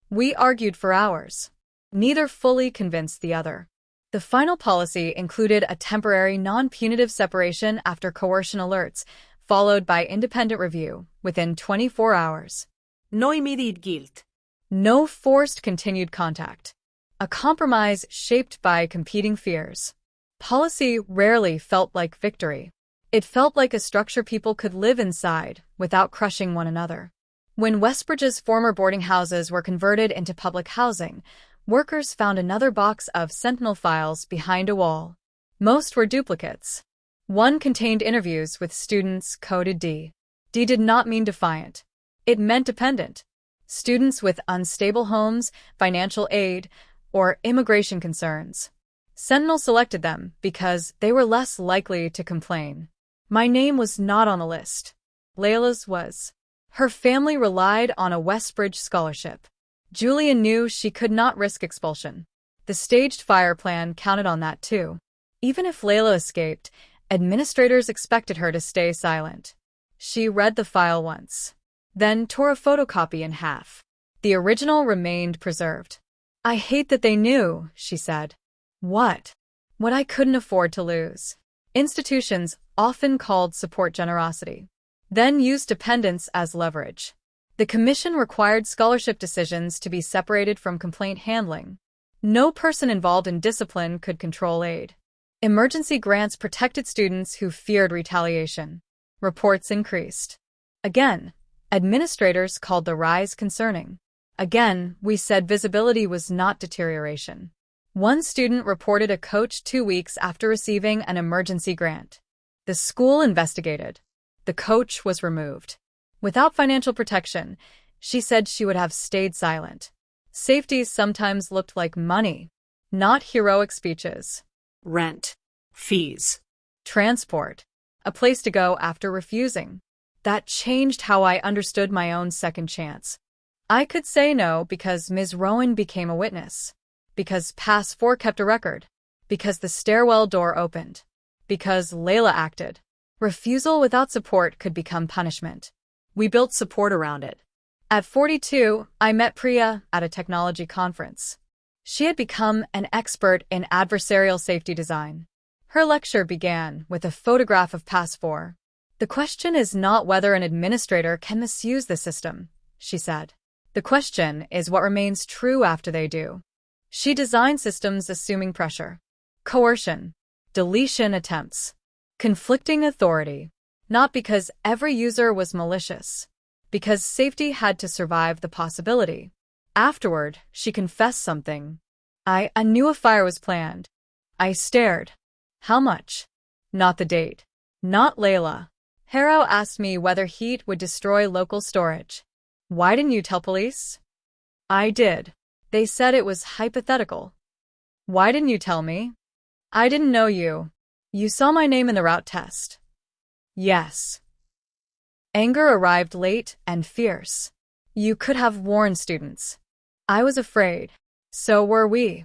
We argued for hours. Neither fully convinced the other. The final policy included a temporary non-punitive separation after coercion alerts, followed by independent review within 24 hours. No immediate guilt. No forced continued contact. A compromise shaped by competing fears. Policy rarely felt like victory. It felt like a structure people could live inside without crushing one another. When Westbridge's former boarding houses were converted into public housing, workers found another box of Sentinel files behind a wall. Most were duplicates. One contained interviews with students coded D. D did not mean defiant. It meant dependent. Students with unstable homes, financial aid, or immigration concerns. Sentinel selected them because they were less likely to complain. My name was not on the list. Layla's was. Her family relied on a Westbridge scholarship. Julian knew she could not risk expulsion. The staged fire plan counted on that too. Even if Layla escaped, administrators expected her to stay silent. She read the file once, then tore a photocopy in half. The original remained preserved. I hate that they knew, she said. What? What I couldn't afford to lose. Institutions often called support generosity, then used dependence as leverage. The commission required scholarship decisions to be separated from complaint handling. No person involved in discipline could control aid. Emergency grants protected students who feared retaliation. Reports increased. Again, administrators called the rise concerning. Again, we said visibility was not deterioration. One student reported a coach 2 weeks after receiving an emergency grant. The school investigated. The coach was removed. Without financial protection, she said she would have stayed silent. Safety sometimes looked like money, not heroic speeches. Rent. Fees. transport, a place to go after refusing. That changed how I understood my own second chance. I could say no because Ms. Rowan became a witness, because Pass 4 kept a record, because the stairwell door opened, because Layla acted. Refusal without support could become punishment. We built support around it. At 42, I met Priya at a technology conference. She had become an expert in adversarial safety design. Her lecture began with a photograph of Pass 4. The question is not whether an administrator can misuse the system, she said. The question is what remains true after they do. She designed systems assuming pressure, coercion, deletion attempts, conflicting authority, not because every user was malicious, because safety had to survive the possibility. Afterward, she confessed something. I knew a fire was planned. I stared. How much? Not the date. Not Layla. Harrow asked me whether heat would destroy local storage. Why didn't you tell police? I did. They said it was hypothetical. Why didn't you tell me? I didn't know you. You saw my name in the route test. Yes. Anger arrived late and fierce. You could have warned students. I was afraid. So were we.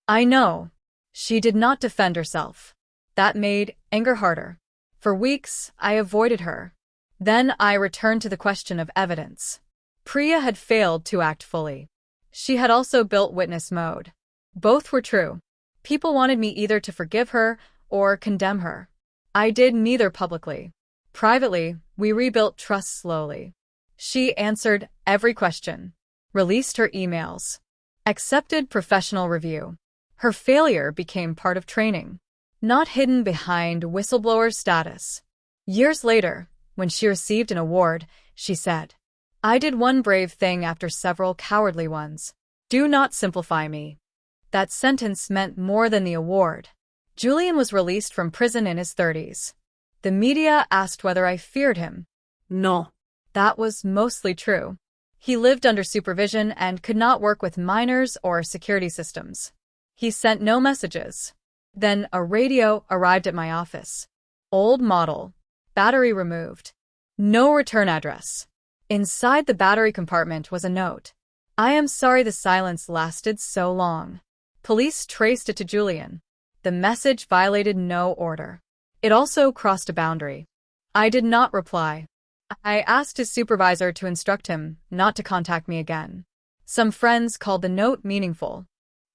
I know. She did not defend herself. That made anger harder. For weeks, I avoided her. Then I returned to the question of evidence. Priya had failed to act fully. She had also built witness mode. Both were true. People wanted me either to forgive her or condemn her. I did neither publicly. Privately, we rebuilt trust slowly. She answered every question, released her emails, accepted professional review. Her failure became part of training, not hidden behind whistleblower status. Years later, when she received an award, she said, I did one brave thing after several cowardly ones. Do not simplify me. That sentence meant more than the award. Julian was released from prison in his 30s. The media asked whether I feared him. No. That was mostly true. He lived under supervision and could not work with minors or security systems. He sent no messages. Then a radio arrived at my office. Old model. Battery removed. No return address. Inside the battery compartment was a note. I am sorry the silence lasted so long. Police traced it to Julian. The message violated no order. It also crossed a boundary. I did not reply. I asked his supervisor to instruct him not to contact me again. Some friends called the note meaningful.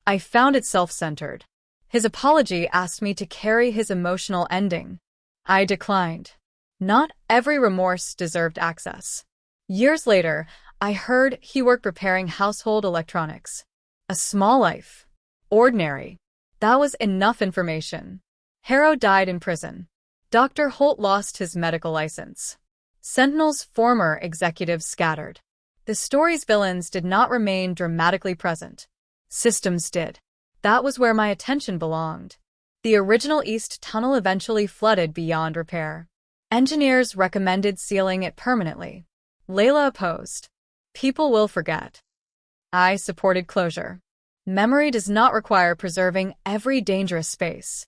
I found it self-centered. His apology asked me to carry his emotional ending. I declined. Not every remorse deserved access. Years later, I heard he worked repairing household electronics. A small life. Ordinary. That was enough information. Harrow died in prison. Dr. Holt lost his medical license. Sentinel's former executives scattered. The story's villains did not remain dramatically present. Systems did. That was where my attention belonged. The original East Tunnel eventually flooded beyond repair. Engineers recommended sealing it permanently. Layla opposed. People will forget. I supported closure. Memory does not require preserving every dangerous space.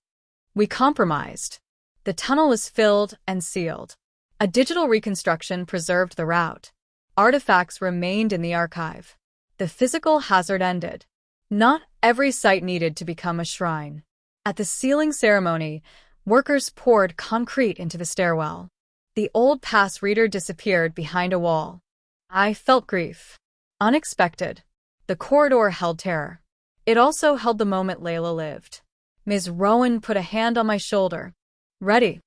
We compromised. The tunnel was filled and sealed. A digital reconstruction preserved the route. Artifacts remained in the archive. The physical hazard ended. Not every site needed to become a shrine. At the sealing ceremony, workers poured concrete into the stairwell. The old pass reader disappeared behind a wall. I felt grief. Unexpected. The corridor held terror. It also held the moment Layla lived. Ms. Rowan put a hand on my shoulder. Ready?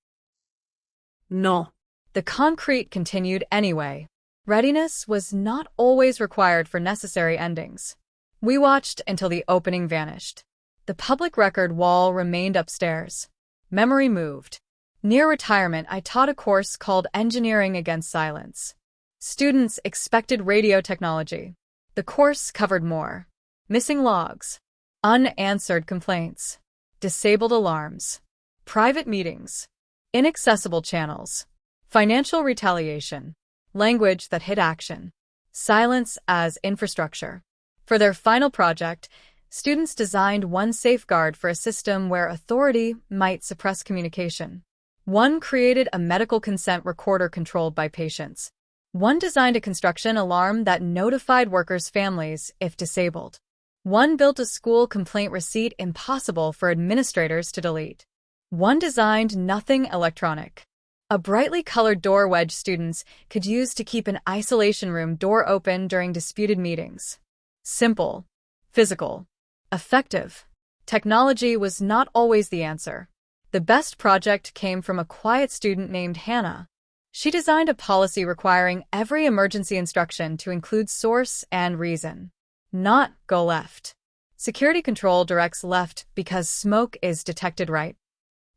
No. The concrete continued anyway. Readiness was not always required for necessary endings. We watched until the opening vanished. The public record wall remained upstairs. Memory moved. Near retirement, I taught a course called Engineering Against Silence. Students expected radio technology. The course covered more. Missing logs. Unanswered complaints. Disabled alarms. Private meetings. Inaccessible channels. Financial retaliation. Language that hid action. Silence as infrastructure. For their final project, Students designed one safeguard for a system where authority might suppress communication. One created a medical consent recorder controlled by patients. One designed a construction alarm that notified workers' families if disabled. One built a school complaint receipt impossible for administrators to delete. One designed nothing electronic. A brightly colored door wedge students could use to keep an isolation room door open during disputed meetings. Simple, physical, effective. Technology was not always the answer. The best project came from a quiet student named Hannah. She designed a policy requiring every emergency instruction to include source and reason. Not go left. Security control directs left because smoke is detected right.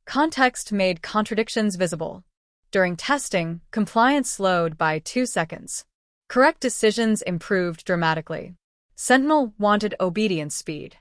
Context made contradictions visible. During testing, compliance slowed by 2 seconds. Correct decisions improved dramatically. Sentinel wanted obedience speed.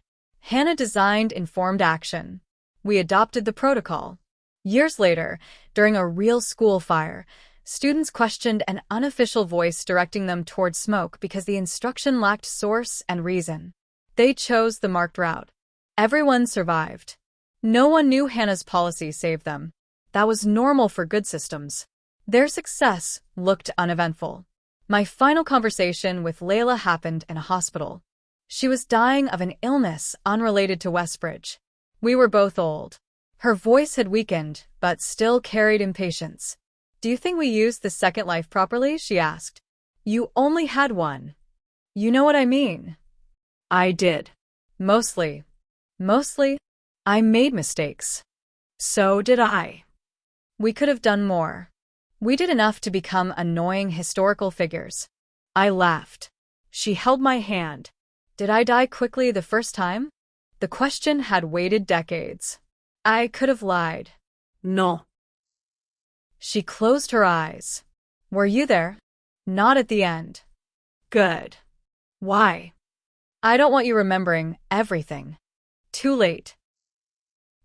Hannah designed informed action. We adopted the protocol. Years later, during a real school fire, students questioned an unofficial voice directing them toward smoke because the instruction lacked source and reason. They chose the marked route. Everyone survived. No one knew Hannah's policy saved them. That was normal for good systems. Their success looked uneventful. My final conversation with Layla happened in a hospital. She was dying of an illness unrelated to Westbridge. We were both old. Her voice had weakened, but still carried impatience. "Do you think we used the second life properly?" she asked. "You only had one." "You know what I mean." "I did. Mostly. Mostly, I made mistakes." "So did I." "We could have done more. We did enough to become annoying historical figures." I laughed. She held my hand. Did I die quickly the first time? The question had waited decades. I could have lied. "No." She closed her eyes. "Were you there?" "Not at the end." "Good. Why?" "I don't want you remembering everything." "Too late."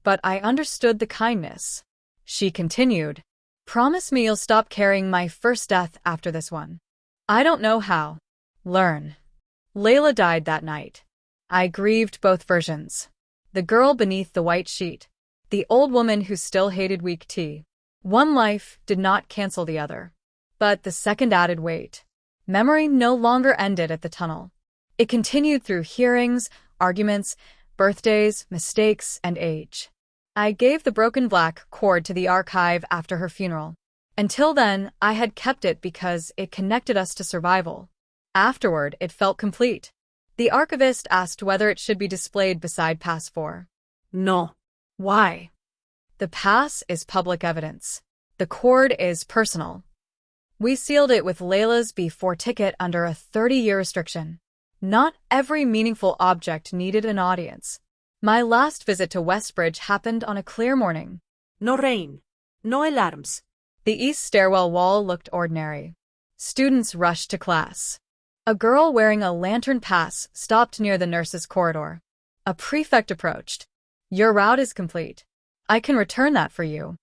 But I understood the kindness. She continued, "Promise me you'll stop carrying my first death after this one." "I don't know how." "Learn." Layla died that night. I grieved both versions. The girl beneath the white sheet. The old woman who still hated weak tea. One life did not cancel the other. But the second added weight. Memory no longer ended at the tunnel. It continued through hearings, arguments, birthdays, mistakes, and age. I gave the broken black cord to the archive after her funeral. Until then, I had kept it because it connected us to survival. Afterward, it felt complete. The archivist asked whether it should be displayed beside Pass 4. "No." "Why?" "The pass is public evidence. The cord is personal." We sealed it with Layla's B4 ticket under a 30-year restriction. Not every meaningful object needed an audience. My last visit to Westbridge happened on a clear morning. No rain. No alarms. The east stairwell wall looked ordinary. Students rushed to class. A girl wearing a lantern pass stopped near the nurse's corridor. A prefect approached. "Your route is complete. I can return that for you."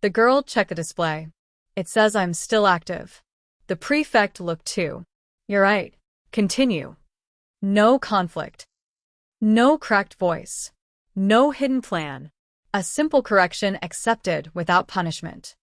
The girl checked the display. "It says I'm still active." The prefect looked too. "You're right. Continue." No conflict. No cracked voice. No hidden plan. A simple correction accepted without punishment.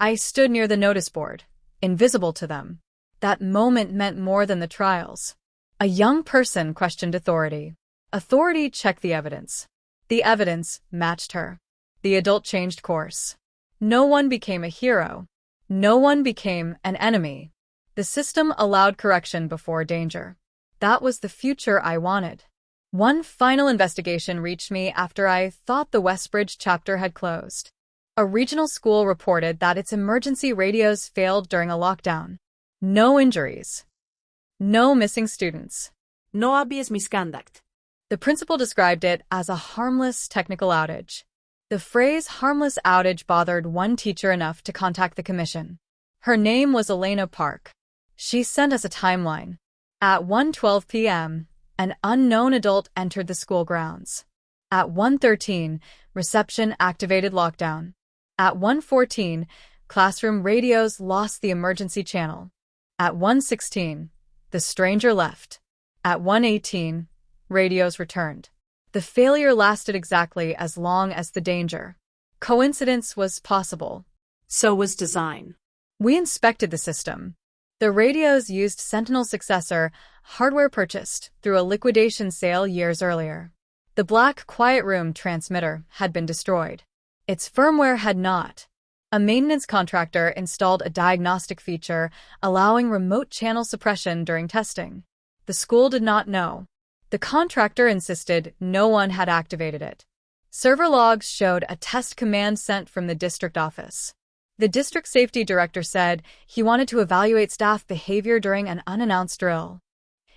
I stood near the notice board, invisible to them. That moment meant more than the trials. A young person questioned authority. Authority checked the evidence. The evidence matched her. The adult changed course. No one became a hero. No one became an enemy. The system allowed correction before danger. That was the future I wanted. One final investigation reached me after I thought the Westbridge chapter had closed. A regional school reported that its emergency radios failed during a lockdown. No injuries. No missing students. No obvious misconduct. The principal described it as a harmless technical outage. The phrase harmless outage bothered one teacher enough to contact the commission. Her name was Elena Park. She sent us a timeline. At 1:12 p.m., an unknown adult entered the school grounds. At 1:13, reception activated lockdown. At 1:14, classroom radios lost the emergency channel. At 1:16, the stranger left. At 1:18, radios returned. The failure lasted exactly as long as the danger. Coincidence was possible. So was design. We inspected the system. The radios used Sentinel's successor, hardware purchased through a liquidation sale years earlier. The black quiet room transmitter had been destroyed. Its firmware had not. A maintenance contractor installed a diagnostic feature allowing remote channel suppression during testing. The school did not know. The contractor insisted no one had activated it. Server logs showed a test command sent from the district office. The district safety director said he wanted to evaluate staff behavior during an unannounced drill.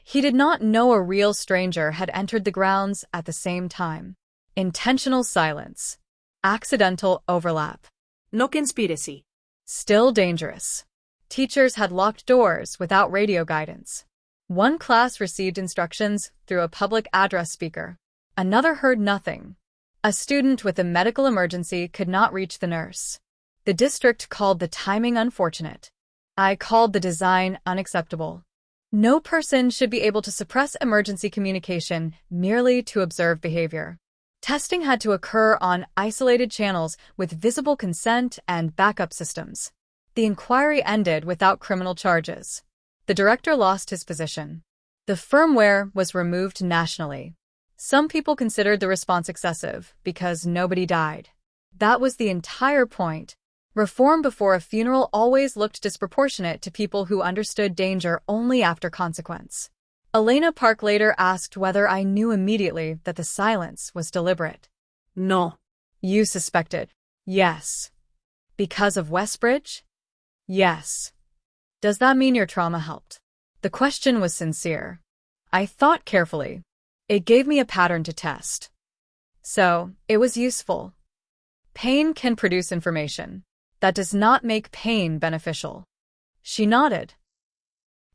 He did not know a real stranger had entered the grounds at the same time. Intentional silence. Accidental overlap. No conspiracy. Still dangerous. Teachers had locked doors without radio guidance. One class received instructions through a public address speaker. Another heard nothing. A student with a medical emergency could not reach the nurse. The district called the timing unfortunate. I called the design unacceptable. No person should be able to suppress emergency communication merely to observe behavior. Testing had to occur on isolated channels with visible consent and backup systems. The inquiry ended without criminal charges. The director lost his position. The firmware was removed nationally. Some people considered the response excessive because nobody died. That was the entire point. Reform before a funeral always looked disproportionate to people who understood danger only after consequence. Elena Park later asked whether I knew immediately that the silence was deliberate. No. You suspected? Yes. Because of Westbridge? Yes. Does that mean your trauma helped? The question was sincere. I thought carefully. It gave me a pattern to test. So, it was useful. Pain can produce information. That does not make pain beneficial. She nodded.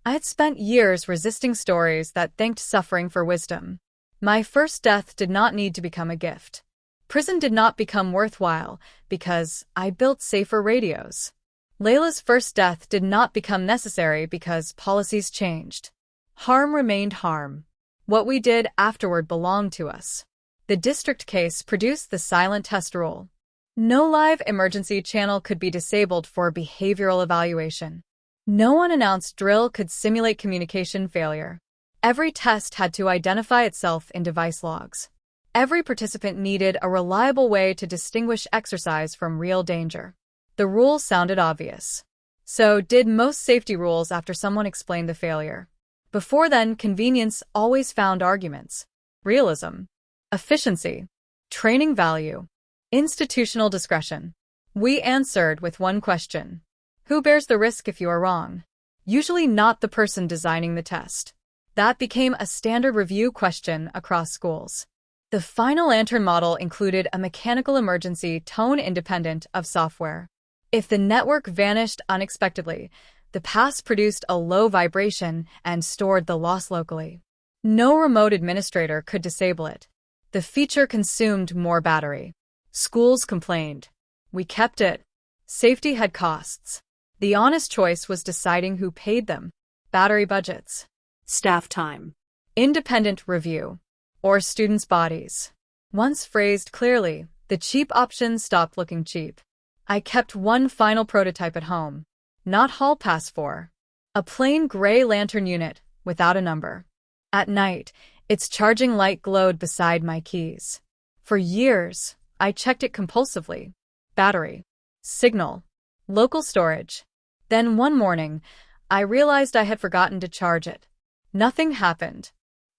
I had spent years resisting stories that thanked suffering for wisdom. My first death did not need to become a gift. Prison did not become worthwhile because I built safer radios. Layla's first death did not become necessary because policies changed. Harm remained harm. What we did afterward belonged to us. The district case produced the silent test rule. No live emergency channel could be disabled for behavioral evaluation. No unannounced drill could simulate communication failure. Every test had to identify itself in device logs. Every participant needed a reliable way to distinguish exercise from real danger. The rule sounded obvious. So did most safety rules after someone explained the failure. Before then, convenience always found arguments. Realism. Efficiency. Training value. Institutional discretion. We answered with one question. Who bears the risk if you are wrong? Usually not the person designing the test. That became a standard review question across schools. The final lantern model included a mechanical emergency tone independent of software. If the network vanished unexpectedly, the pass produced a low vibration and stored the loss locally. No remote administrator could disable it. The feature consumed more battery. Schools complained. We kept it. Safety had costs. The honest choice was deciding who paid them. Battery budgets. Staff time. Independent review. Or students' bodies. Once phrased clearly, the cheap options stopped looking cheap. I kept one final prototype at home. Not hall pass 4. A plain gray lantern unit, without a number. At night, its charging light glowed beside my keys. For years, I checked it compulsively. Battery. Signal. Local storage. Then one morning, I realized I had forgotten to charge it. Nothing happened.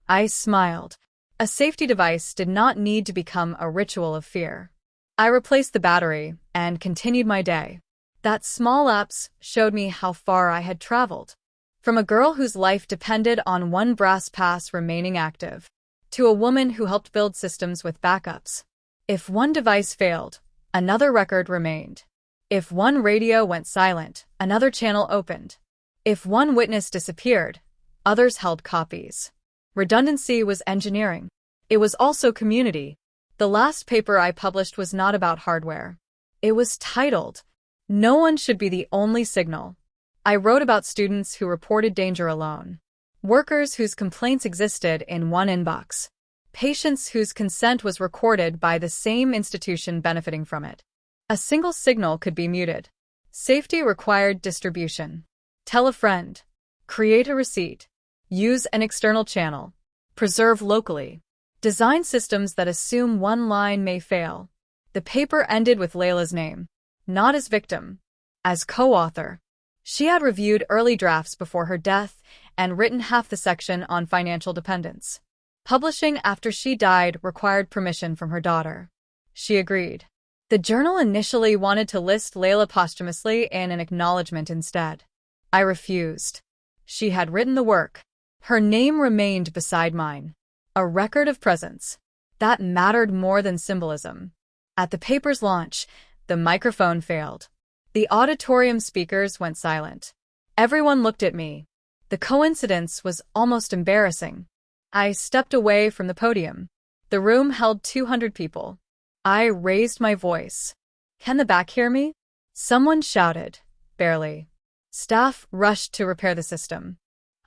I smiled. A safety device did not need to become a ritual of fear. I replaced the battery and continued my day. That small lapse showed me how far I had traveled. From a girl whose life depended on one brass pass remaining active, to a woman who helped build systems with backups. If one device failed, another record remained. If one radio went silent, another channel opened. If one witness disappeared, others held copies. Redundancy was engineering. It was also community. The last paper I published was not about hardware. It was titled, "No One Should Be the Only Signal." I wrote about students who reported danger alone. Workers whose complaints existed in one inbox. patients whose consent was recorded by the same institution benefiting from it. A single signal could be muted. Safety required distribution. Tell a friend. Create a receipt. Use an external channel. Preserve locally. Design systems that assume one line may fail. The paper ended with Layla's name. Not as victim. As co-author. She had reviewed early drafts before her death and written half the section on financial dependence. Publishing after she died required permission from her daughter. She agreed. The journal initially wanted to list Layla posthumously in an acknowledgement instead. I refused. She had written the work. Her name remained beside mine. A record of presence. That mattered more than symbolism. At the paper's launch, the microphone failed. The auditorium speakers went silent. Everyone looked at me. The coincidence was almost embarrassing. I stepped away from the podium. The room held 200 people. I raised my voice. Can the back hear me? Someone shouted. Barely. Staff rushed to repair the system.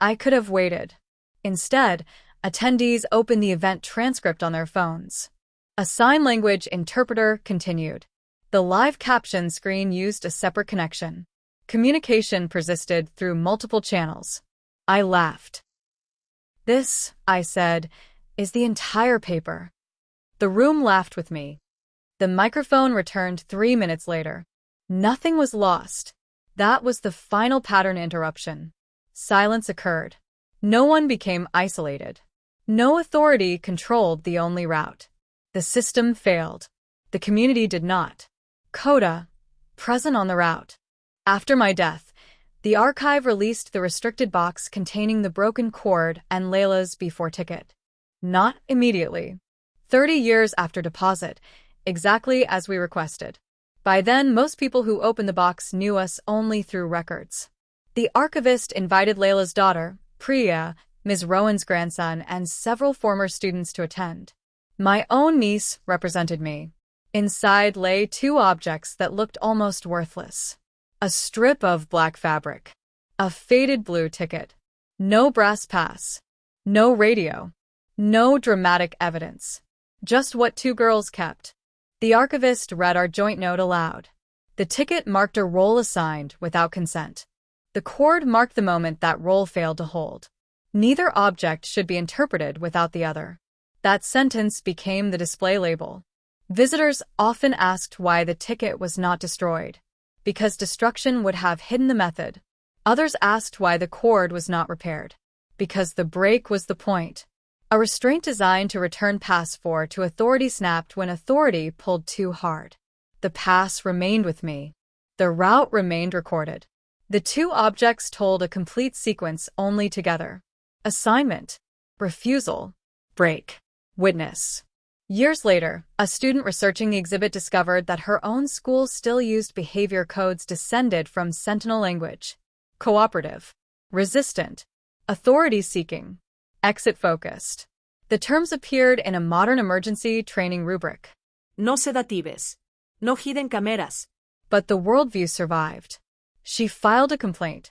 I could have waited. Instead, attendees opened the event transcript on their phones. A sign language interpreter continued. The live caption screen used a separate connection. Communication persisted through multiple channels. I laughed. This, I said, is the entire paper. The room laughed with me. The microphone returned 3 minutes later. Nothing was lost. That was the final pattern interruption. Silence occurred. No one became isolated. No authority controlled the only route. The system failed. The community did not. Coda, present on the route. After my death, the archive released the restricted box containing the broken cord and Layla's before ticket. Not immediately. 30 years after deposit, exactly as we requested. By then, most people who opened the box knew us only through records. The archivist invited Layla's daughter, Priya, Ms. Rowan's grandson, and several former students to attend. My own niece represented me. Inside lay 2 objects that looked almost worthless. A strip of black fabric. A faded blue ticket. No brass pass. No radio. No dramatic evidence. Just what 2 girls kept. The archivist read our joint note aloud. The ticket marked a roll assigned without consent. The cord marked the moment that roll failed to hold. Neither object should be interpreted without the other. That sentence became the display label. Visitors often asked why the ticket was not destroyed. Because destruction would have hidden the method. Others asked why the cord was not repaired. Because the break was the point. A restraint designed to return pass 4 to authority snapped when authority pulled too hard. The pass remained with me. The route remained recorded. The 2 objects told a complete sequence only together. Assignment. Refusal. Break. Witness. Years later, a student researching the exhibit discovered that her own school still used behavior codes descended from Sentinel language. Cooperative. Resistant. Authority-seeking. Exit-focused. The terms appeared in a modern emergency training rubric. No sedatives. No hidden cameras. But the worldview survived. She filed a complaint.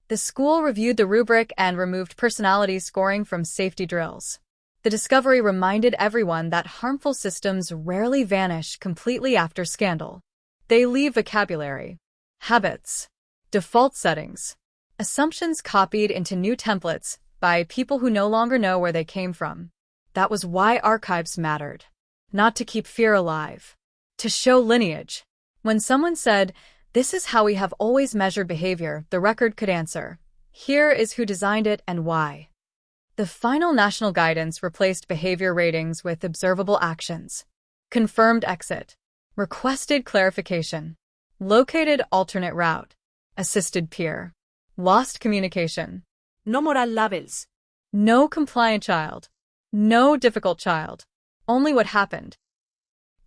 The school reviewed the rubric and removed personality scoring from safety drills. The discovery reminded everyone that harmful systems rarely vanish completely after scandal. They leave vocabulary, habits, default settings, assumptions copied into new templates by people who no longer know where they came from. That was why archives mattered. Not to keep fear alive. To show lineage. When someone said, "This is how we have always measured behavior," the record could answer, "Here is who designed it and why." The final national guidance replaced behavior ratings with observable actions. Confirmed exit. Requested clarification. Located alternate route. Assisted peer. Lost communication. No moral labels. No compliant child. No difficult child. Only what happened.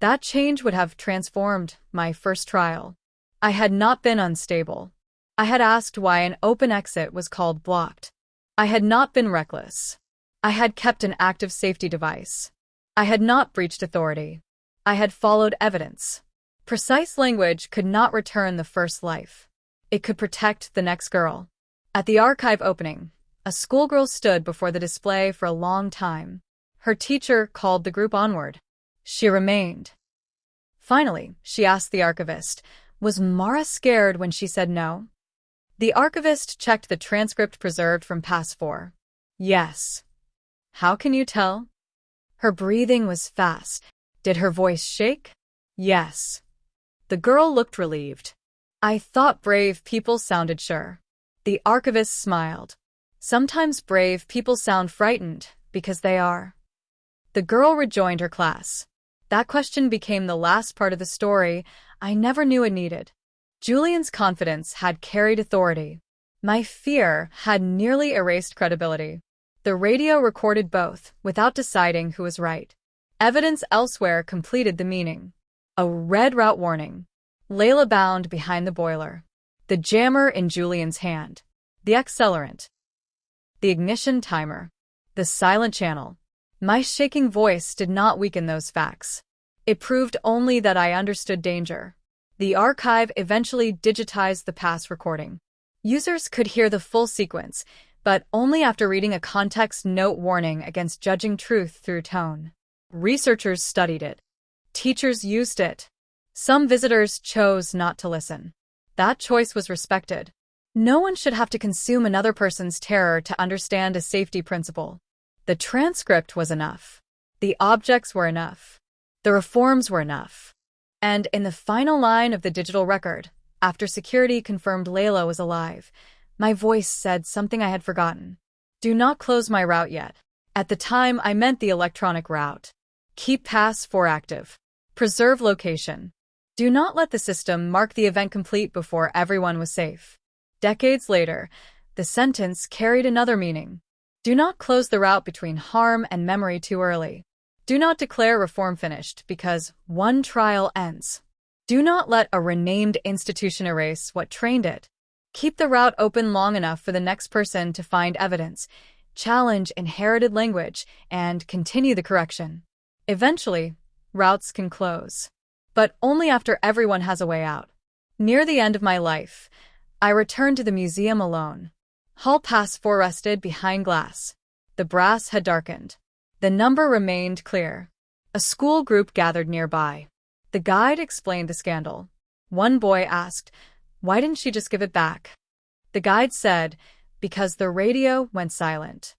That change would have transformed my first trial. I had not been unstable. I had asked why an open exit was called blocked. I had not been reckless. I had kept an active safety device. I had not breached authority. I had followed evidence. Precise language could not return the first life. It could protect the next girl. At the archive opening, a schoolgirl stood before the display for a long time. Her teacher called the group onward. She remained. Finally, she asked the archivist, "Was Mara scared when she said no?" The archivist checked the transcript preserved from Pass 4. Yes. How can you tell? Her breathing was fast. Did her voice shake? Yes. The girl looked relieved. I thought brave people sounded sure. The archivist smiled. Sometimes brave people sound frightened, because they are. The girl rejoined her class. That question became the last part of the story I never knew it needed. Julian's confidence had carried authority. My fear had nearly erased credibility. The radio recorded both, without deciding who was right. Evidence elsewhere completed the meaning. A red route warning. Layla bound behind the boiler. The jammer in Julian's hand. The accelerant. The ignition timer. The silent channel. My shaking voice did not weaken those facts. It proved only that I understood danger. The archive eventually digitized the past recording. Users could hear the full sequence, but only after reading a context note warning against judging truth through tone. Researchers studied it. Teachers used it. Some visitors chose not to listen. That choice was respected. No one should have to consume another person's terror to understand a safety principle. The transcript was enough. The objects were enough. The reforms were enough. And in the final line of the digital record, after security confirmed Layla was alive, my voice said something I had forgotten. Do not close my route yet. At the time, I meant the electronic route. Keep Pass 4 active. Preserve location. Do not let the system mark the event complete before everyone was safe. Decades later, the sentence carried another meaning. Do not close the route between harm and memory too early. Do not declare reform finished because one trial ends. Do not let a renamed institution erase what trained it. Keep the route open long enough for the next person to find evidence, challenge inherited language, and continue the correction. Eventually, routes can close. But only after everyone has a way out. Near the end of my life, I returned to the museum alone. Hall Pass 4 rested behind glass. The brass had darkened. The number remained clear. A school group gathered nearby. The guide explained the scandal. One boy asked, "Why didn't she just give it back?" The guide said, "Because the radio went silent."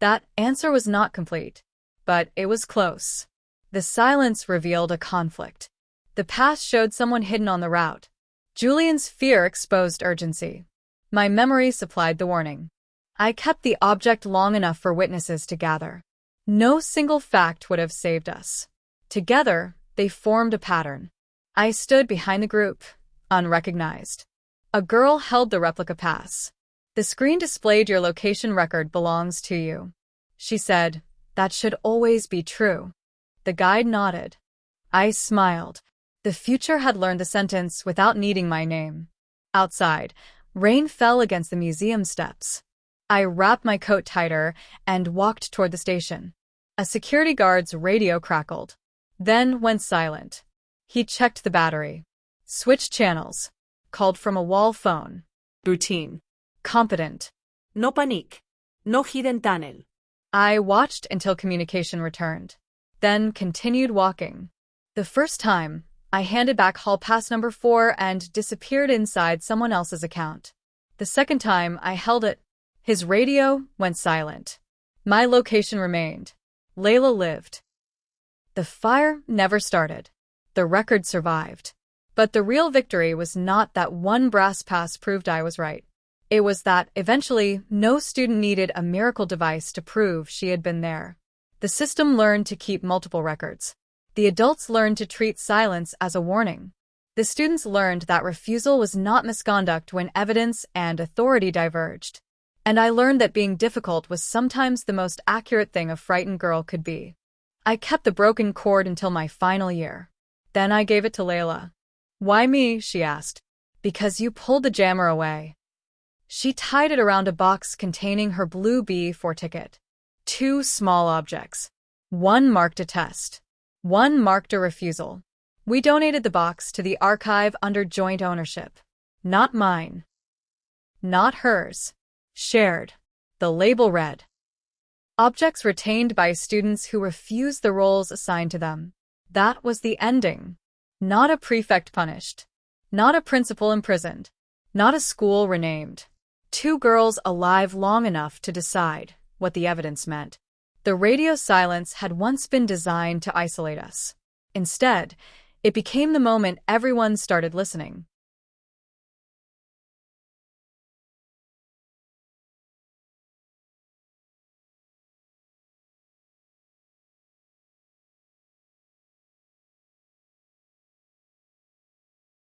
That answer was not complete, but it was close. The silence revealed a conflict. The pass showed someone hidden on the route. Julian's fear exposed urgency. My memory supplied the warning. I kept the object long enough for witnesses to gather. No single fact would have saved us. Together, they formed a pattern. I stood behind the group, unrecognized. A girl held the replica pass. "The screen displayed your location record belongs to you." She said, "That should always be true." The guide nodded. I smiled. The future had learned the sentence without needing my name. Outside, rain fell against the museum steps. I wrapped my coat tighter and walked toward the station. A security guard's radio crackled, then went silent. He checked the battery. Switched channels. Called from a wall phone. Routine. Competent. No panique. No hidden tunnel. I watched until communication returned, then continued walking. The first time, I handed back hall pass number 4 and disappeared inside someone else's account. The second time, I held it. His radio went silent. My location remained. Layla lived. The fire never started. The record survived. But the real victory was not that one brass pass proved I was right. It was that, eventually, no student needed a miracle device to prove she had been there. The system learned to keep multiple records. The adults learned to treat silence as a warning. The students learned that refusal was not misconduct when evidence and authority diverged. And I learned that being difficult was sometimes the most accurate thing a frightened girl could be. I kept the broken cord until my final year. Then I gave it to Layla. "Why me?" she asked. "Because you pulled the jammer away." She tied it around a box containing her blue B4 ticket. 2 small objects. One marked a test. One marked a refusal. We donated the box to the archive under joint ownership. Not mine. Not hers. Shared. The label read, Objects retained by students who refused the roles assigned to them. That was the ending. Not a prefect punished. Not a principal imprisoned. Not a school renamed. 2 girls alive long enough to decide what the evidence meant. The radio silence had once been designed to isolate us. Instead, it became the moment everyone started listening.